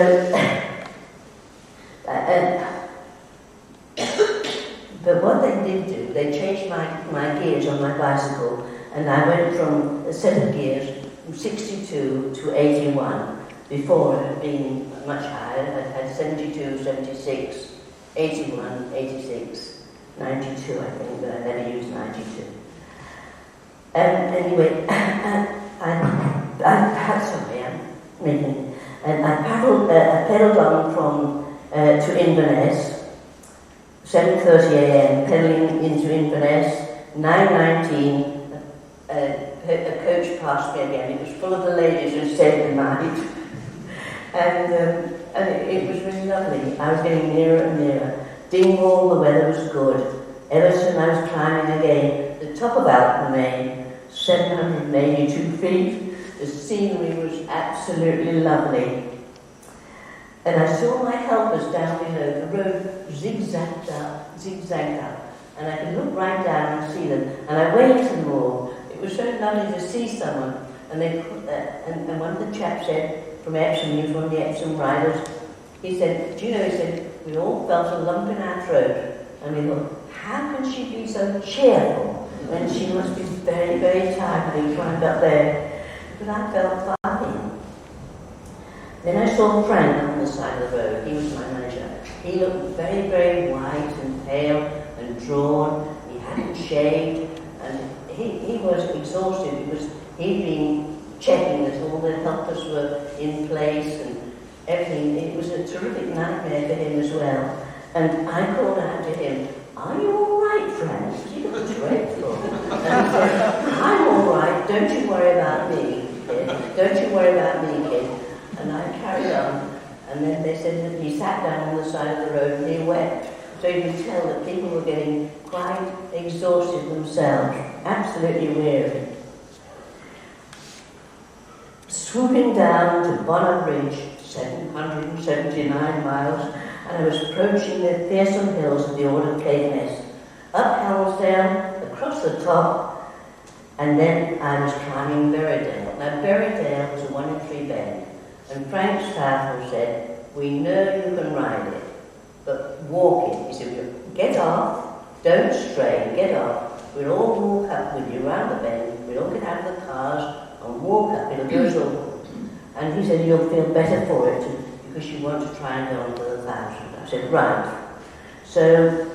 B: but what they did do, they changed my gears on my bicycle, and I went from a set of gears from 62 to 81. Before it had been much higher. I'd had 72, 76, 81, 86, 92, I think, but I never used 92. Anyway, I pedalled on from to Inverness, 7:30 a.m. pedaling into Inverness, 9:19. A coach passed me again. It was full of the ladies who stayed the night. And it was really lovely. I was getting nearer and nearer. Dingwall, the weather was good. Everton, I was climbing again. The top of Alpenmain, 782 feet. The scenery was absolutely lovely. And I saw my helpers down below. The road zigzagged up. and I could look right down and see them, and I waved to them all. It was so lovely to see someone, and they put and one of the chaps said, from Epsom, he was one of the Epsom riders, he said, do you know, he said, we all felt a lump in our throat, and we thought, how can she be so cheerful when she must be very, very tired being climbed up there? But I felt fine. Then I saw Frank on the side of the road. He was my manager. He looked very, very white and pale and drawn. He hadn't shaved, and he was exhausted because he'd been checking that all the helpers were in place and everything. It was a terrific nightmare for him as well. And I called out to him, are you all right, Frank? He looked dreadful. And he said, I'm all right, don't you worry about me, kid. Don't you worry about me, kid. And I carried on. And then they said that he sat down on the side of the road and he wept. So you can tell that people were getting quite exhausted themselves, absolutely weary. Swooping down to Bonner Bridge, 779 miles, and I was approaching the fearsome hills of the Order of Caithness, up Hellsdale, across the top, and then I was climbing Berrydale. Now Berrydale was a 1 in 3 bend, and Frank Staffel said, we know you can ride it, but walk it. He said, get off, don't strain, get off, we'll all walk up with you round the bend, we'll all get out of the cars and walk up, it'll go so. And he said, you'll feel better for it, because you want to try and go on to the 1,000. I said, right. So,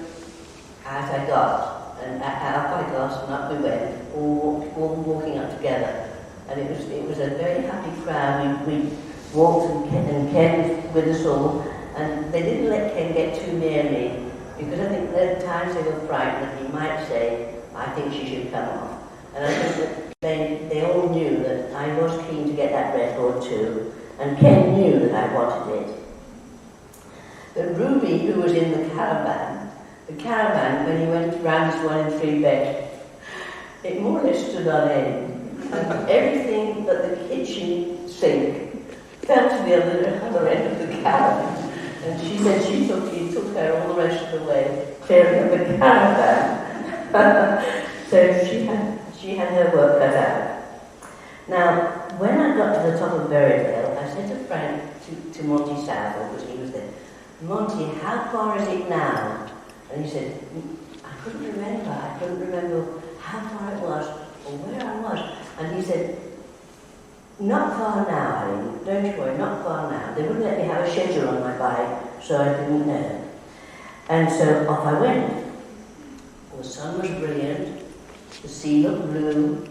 B: out I got, and up I got, and up we went, all walking up together. And it was a very happy crowd. We walked, and Ken was with us all, and they didn't let Ken get too near me, because I think at times they were frightened that he might say, I think she should come off. And I think that they all knew that I was keen to get that record too, and Ken knew that I wanted it. But Ruby, who was in the caravan, when he went round his 1 in 3 bed, it more or less stood on end. And everything but the kitchen sink fell to the other end of the caravan. And she said he took her all the rest of the way, clearing up the caravan. So she had her work cut out. Now, when I got to the top of Berrydale, I said to Frank, to Monty Southall, because he was there, Monty, how far is it now? And he said, I couldn't remember how far it was or where I was. And he said, not far now, Eileen, don't you worry, not far now. They wouldn't let me have a schedule on my bike, so I didn't know. And so off I went. The sun was brilliant, the sea looked blue,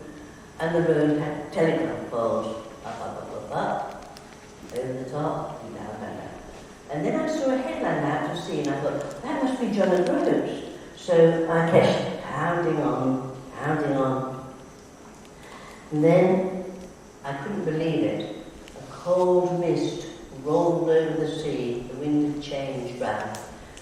B: and the road had telegraph poles, up, over the top, and down. And then I saw a headland out to sea, and I thought, that must be John O'Groats. So I kept pounding on. And then, I couldn't believe it, a cold mist rolled over the sea, the wind had changed round,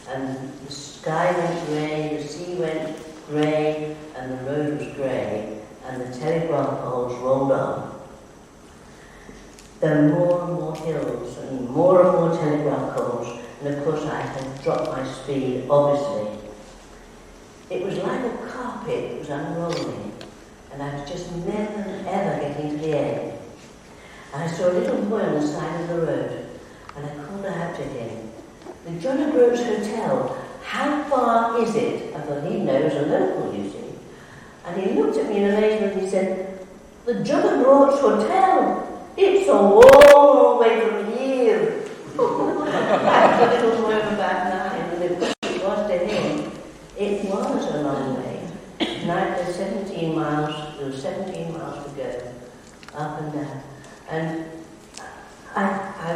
B: and the sky went grey, the sea went grey, and the road was grey, and the telegraph poles rolled on. There were more and more hills and more telegraph poles, and of course I had dropped my speed, obviously. It was like a carpet, it was unrolling, and I was just never ever getting to the end. And I saw a little boy on the side of the road, and I called out to him, the John O'Groats Hotel, how far is it? I thought, he knows a local, you see. And he looked at me in amazement and he said, the John O'Groats Hotel, it's a long way from here. I was a little boy of about 9, and of course it was to him. It was a long way. Tonight there's 17 miles, there were 17 miles to go, up and down. And I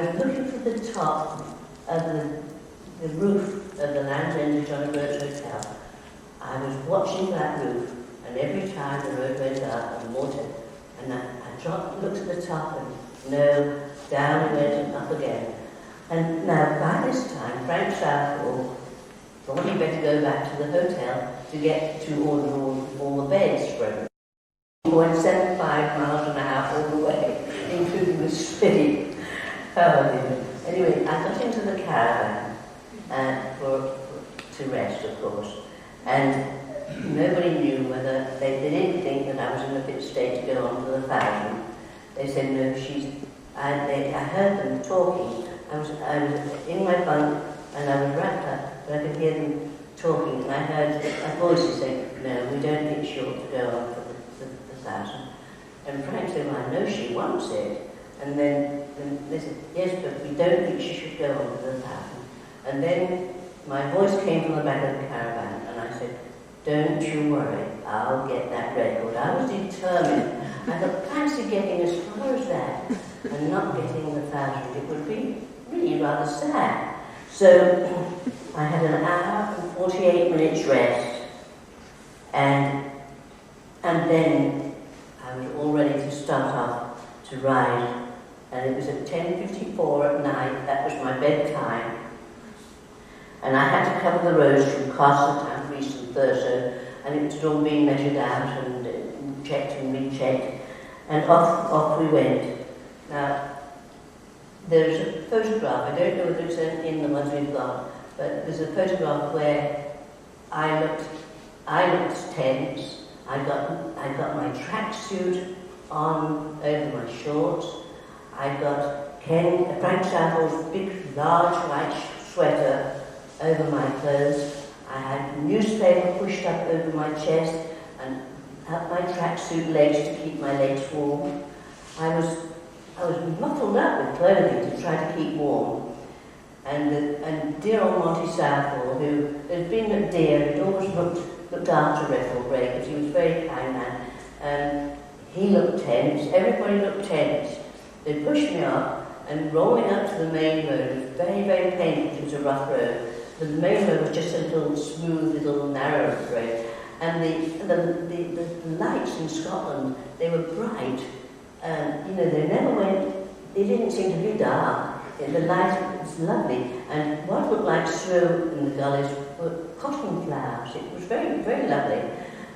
B: was looking for the top of the roof of the Land's End of John O'Groats Hotel. I was watching that roof, and every time the road went up and water, and I looked at the top, and no, down it went and up again. And now by this time, Frank Southall thought he'd better go back to the hotel to get to order all the beds for him. He went 75 miles an hour all the way, including the speed. Anyway, I got into the caravan to rest, of course, and nobody knew whether, they didn't think that I was in a fit state to go on to the 1,000. They said, no, I heard them talking. I was in my bunk and I was wrapped up, but I could hear them talking, and I heard a voice say, no, we don't think she ought to go on for the 1,000. And Frank said, well, I know she wants it. And then they said, yes, but we don't think she should go on for the 1,000. And then my voice came from the back of the caravan, and I said, don't you worry, I'll get that record. I was determined. I thought, fancy getting as far as that and not getting the 1,000. It would be really rather sad. So I had an hour and 48 minutes rest, and then I was all ready to start off to ride. And it was at 10:54 at night. That was my bedtime. And I had to cover the roads from Castletown to East and Thurso, and it was all being measured out and checked and rechecked. And off we went. Now, there's a photograph, I don't know whether it's in the ones we've got, but there's a photograph where I looked tense. I got my tracksuit on over my shorts. I got Frank Savile's big, large white sweater over my clothes. I had newspaper pushed up over my chest and up my tracksuit legs to keep my legs warm. I was muffled up with clothing to try to keep warm. And dear old Monty Southall, who had been at Deer, had always looked after Rethelbray, because he was a very kind man. He looked tense, everybody looked tense. They pushed me up, and rolling up to the main road was very, very painful. It was a rough road. But the main road was just a little smooth, little narrow road. And the lights in Scotland, they were bright. They never went, they didn't seem to be dark. The light was lovely. And what looked like snow in the gullies were cotton flowers. It was very, very lovely.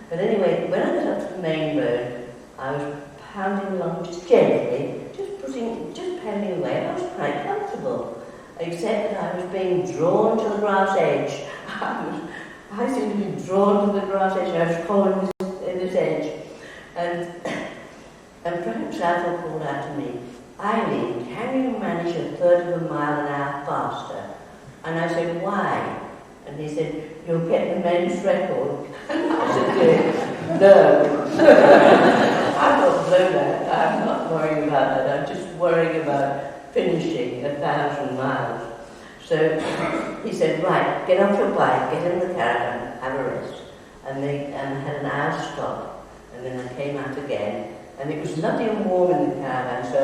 B: But anyway, when I got up to the main road, I was pounding along just gently, just pounding away. I was quite comfortable, except that I was being drawn to the grass edge. I seemed to be drawn to the grass edge. I was following this edge. And Frank Saville called out to me, Eileen, can you manage 1/3 of a mile an hour faster? And I said, why? And he said, you'll get the men's record. And I said, no. I thought, blow that. I'm not worrying about that. I'm just worrying about finishing 1,000 miles. So he said, right, get off your bike, get in the caravan, have a rest. And they had an hour's stop. And then I came out again. And it was lovely and warm in the caravan, so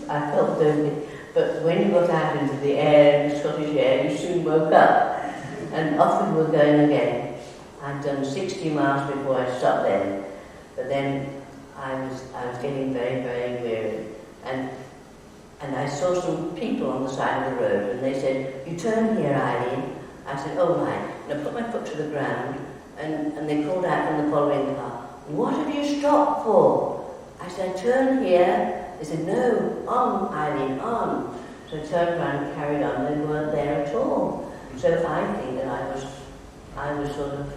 B: I felt dirty. But when you got out into the air, the Scottish air, you soon woke up. And off we were going again. I'd done 60 miles before I stopped then. But then I was getting very, very weary. And I saw some people on the side of the road, and they said, you turn here, Eileen. I said, oh, right. And I put my foot to the ground, and they called out from the following car, what have you stopped for? I said, turn here. They said, no, on, Eileen, on. So I turned around and carried on. They weren't there at all. So I think that I was sort of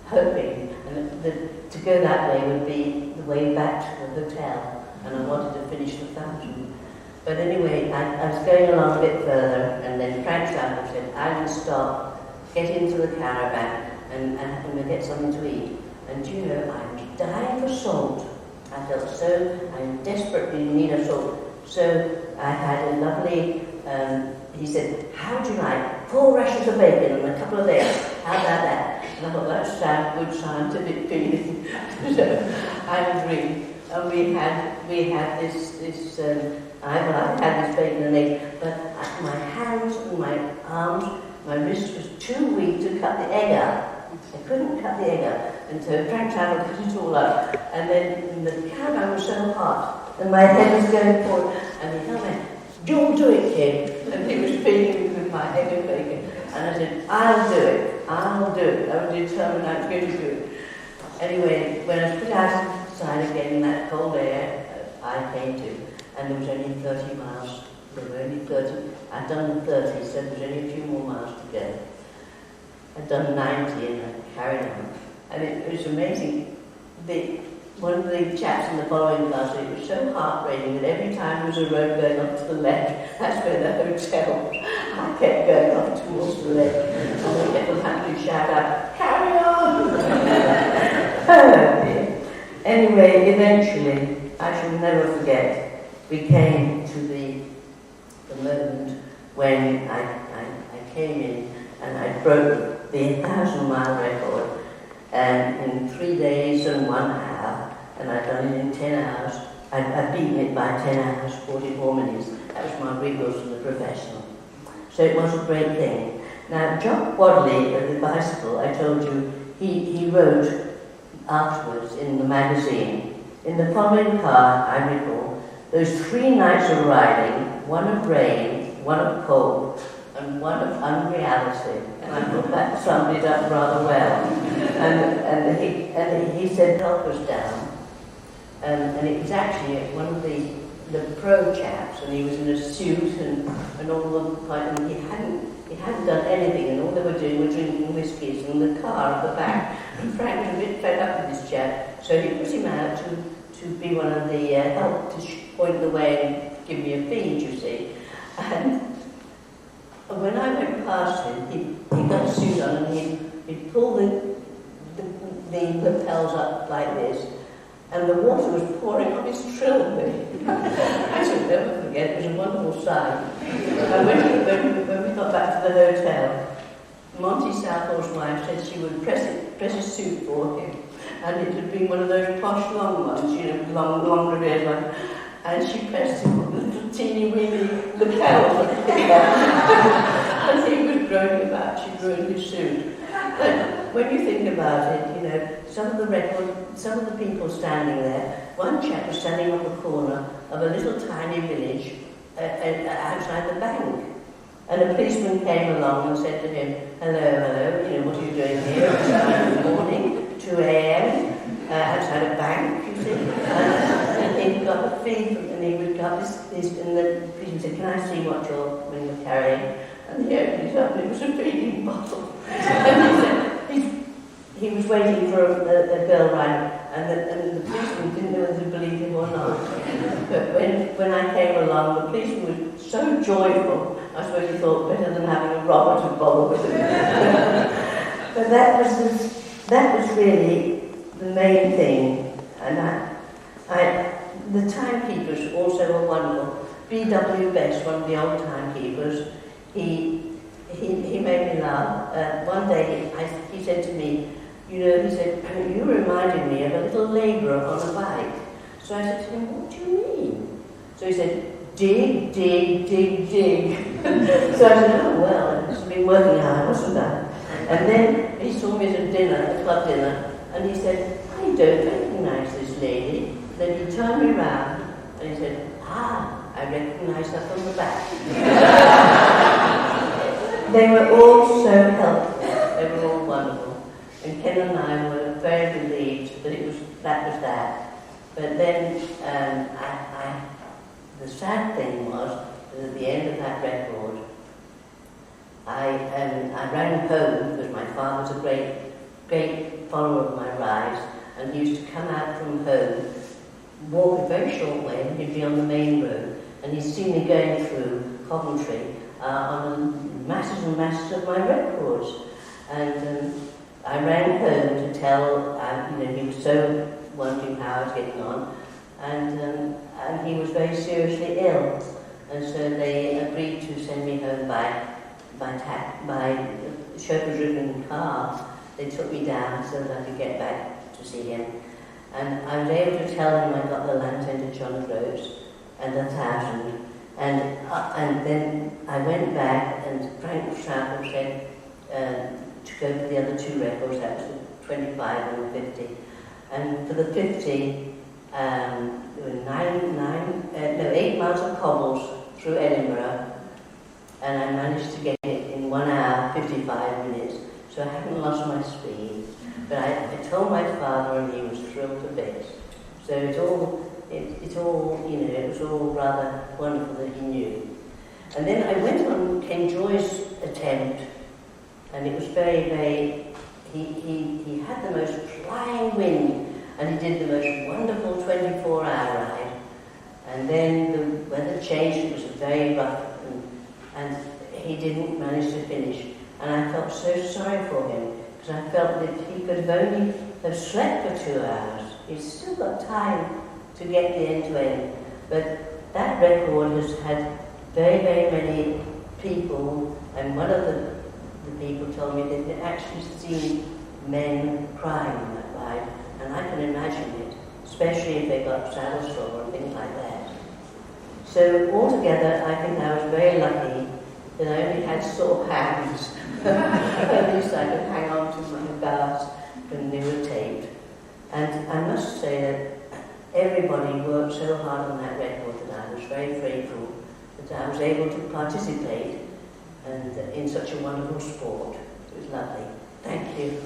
B: hoping that to go that way would be the way back to the hotel, and I wanted to finish the 1,000. But anyway, I was going along a bit further, and then Frank Saville said, Eileen, stop, get into the caravan, and we'll get something to eat. And do you know, I was dying for salt. I felt so, I desperately need a salt. So I had a lovely, he said, how do you like 4 rashers of bacon and a couple of eggs? How about that? And I thought, that sounds good scientific feeling. So I agreed. And we had this I had this bacon and egg, but my hands and my arms, my wrist was too weak to cut the egg out. I couldn't cut the egg out. And so Frank Saville cut it all up. And then the caravan was so hot, and my head was going forward. And he told me, you'll do it, kid. And he was feeding me with my egg and bacon. And I said, I'll do it. I was determined I was going to do it. Anyway, when I was put outside again in that cold air, I came to, and there was only 30 miles. There were only 30. I'd done 30, so there was only a few more miles to go. I'd done 90 and I carried on. And it was amazing. One of the chaps in the following class said it was so heartbreaking that every time there was a road going off to the left, that's where the hotel. I kept going off towards the left, and the people had to shout out, "Carry on!" Oh dear. Anyway, eventually, I shall never forget, we came to the moment when I came in and I broke the 1,000-mile record in 3 days and 1 hour, and I'd done it in 10 hours. I'd beaten it by 10 hours, 44 minutes. That was my records for the professional. So it was a great thing. Now, Jock Wadley of the bicycle, I told you, he wrote afterwards in the magazine, in the following car, I recall, those 3 nights of riding, one of rain, one of cold, and one of unreality. And I thought that summed it up rather well. And he said help us down. And it was actually one of the pro chaps, and he was in a suit and all the and he hadn't done anything, and all they were doing was drinking whiskies in the car at the back. And Frank was a bit fed up with this chap, so he put him out to be one of the help to point the way and give me a feed, you see. And when I went past him, he got a suit on and he'd pull the lapels up like this, and the water was pouring on his trilby. I shall never forget, it was a wonderful sight. And when we got back to the hotel, Monty Southall's wife said she would press a suit for him, and it had been one of those posh long ones, you know, longer red one, and she pressed him with little teeny weeny lapels. And he was groaning about she'd ruined his suit. But when you think about it, you know, some of the people standing there, one chap was standing on the corner of a little tiny village outside the bank. And a policeman came along and said to him, hello, you know, what are you doing here? Outside in the morning, 2 a.m., outside a bank, you see. And he got a fee, and he would got this, and the policeman said, can I see what you're carrying? And he opened it up, and it was a feeding bottle. And he said, he was waiting for a girl rider, and the policeman didn't know whether to believe him or not. But when I came along, the policeman was so joyful, I suppose he thought better than having a robber to bother with him. But that was really the main thing. And the timekeepers also were wonderful. B.W. Best, one of the old timekeepers, he made me laugh. One day he said to me, you know, he said, you reminded me of a little labourer on a bike. So I said to him, what do you mean? So he said, dig, dig, dig, dig. So I said, oh well, it's been working hard, wasn't I? And then he saw me at a club dinner, and he said, I don't recognise this lady. Then he turned me round, and he said, I recognise her from the back. They were all so helpful. They were all wonderful. And Ken and I were very relieved that that was that. But then the sad thing was that at the end of that record, I ran home because my father was a great follower of my rides, and he used to come out from home, walk a very short way, and he'd be on the main road, and he'd see me going through Coventry on masses and masses of my records. And I ran home to tell, he was so wondering how I was getting on, and he was very seriously ill, and so they agreed to send me home by chauffeur-driven car. They took me down so that I could get back to see him, and I was able to tell him I got the Lantern to John Groves and 1,000, and then I went back, and Frank Schaffel said to go for the other 2 records, that was the 25 and the 50. And for the 50, there were 8 miles of cobbles through Edinburgh, and I managed to get it in 1 hour, 55 minutes, so I haven't lost my speed. But I told my father, and he was thrilled to bits. So it was all rather wonderful that he knew. And then I went on Ken Joy's attempt, and it was very, very, he had the most flying wind, and he did the most wonderful 24-hour ride. And then the weather changed, it was very rough, and he didn't manage to finish. And I felt so sorry for him, because I felt that he could have only have slept for 2 hours. He's still got time to get the end to end. But that record has had very, very many people, and one of the people told me that they'd actually seen men crying on that ride, and I can imagine it, especially if they got saddle sore and things like that. So altogether, I think I was very lucky that I only had sore hands. At least I could hang on to my guards when they were taped. And I must say that everybody worked so hard on that record that I was very grateful that I was able to participate and in such a wonderful sport. It was lovely. Thank you.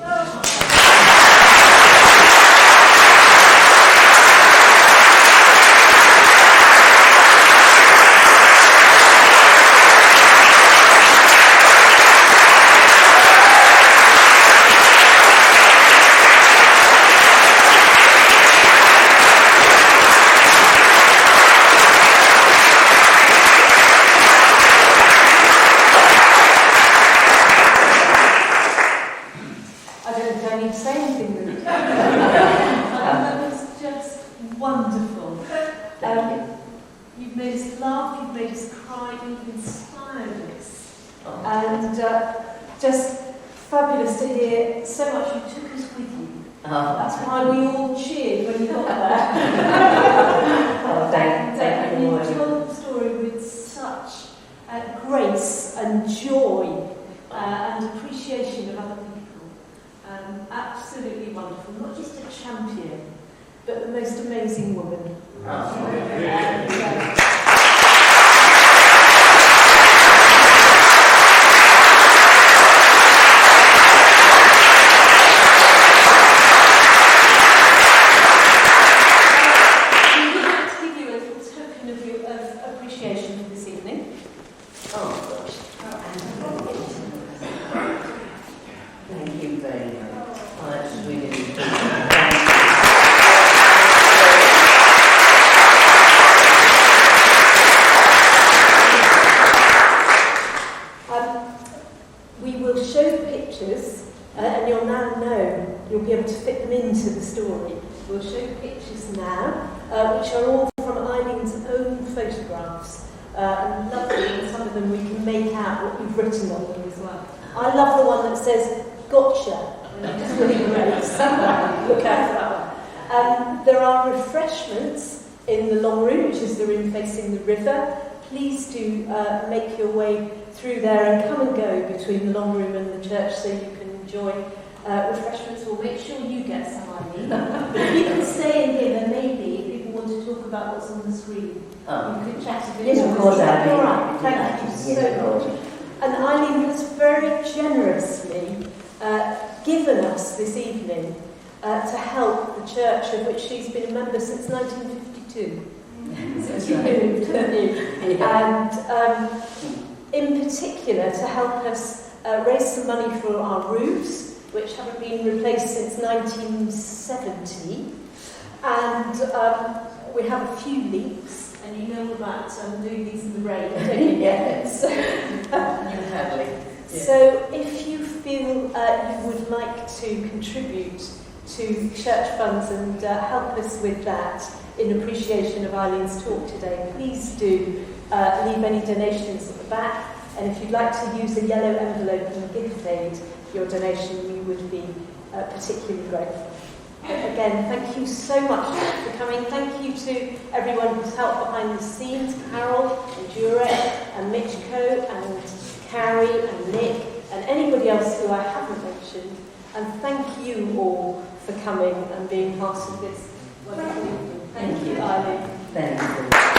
C: Just fabulous to hear so much. You took us with you. That's why we all cheered when you got there.
B: Thank you.
C: You told the story with such grace and joy and appreciation of other people. Absolutely wonderful. Not just a champion, but the most amazing woman. We'll show pictures now, which are all from Eileen's own photographs. Lovely, and some of them we can make out what you've written on them as well. I love the one that says, "Gotcha." It's really great. Look out for that one. There are refreshments in the long room, which is the room facing the river. Please do make your way through there and come and go between the long room and the church so you can enjoy refreshments. We'll make sure you get some, Eileen. If you can stay in here, then maybe if people want to talk about what's on the screen, you could chat a bit.
B: Yes, of course, Eileen.
C: All right, thank you so much. And Eileen has very generously given us this evening to help the church of which she's been a member since 1952. Since you moved, haven't you? And in particular to help us raise some money for our roofs, which haven't been replaced since 1970. And we have a few leaks, and you know about doing these in the rain, don't you?
B: Yes.
C: So if you feel you would like to contribute to church funds and help us with that in appreciation of Eileen's talk today, please do leave any donations at the back. And if you'd like to use a yellow envelope and gift aid your donation, we would be particularly grateful. Again, thank you so much for coming. Thank you to everyone who's helped behind the scenes, Carol and Jurek and Mitchko and Carrie and Nick and anybody else who I haven't mentioned. And thank you all for coming and being part of this wonderful evening. Thank you, Eileen.
B: Thank you.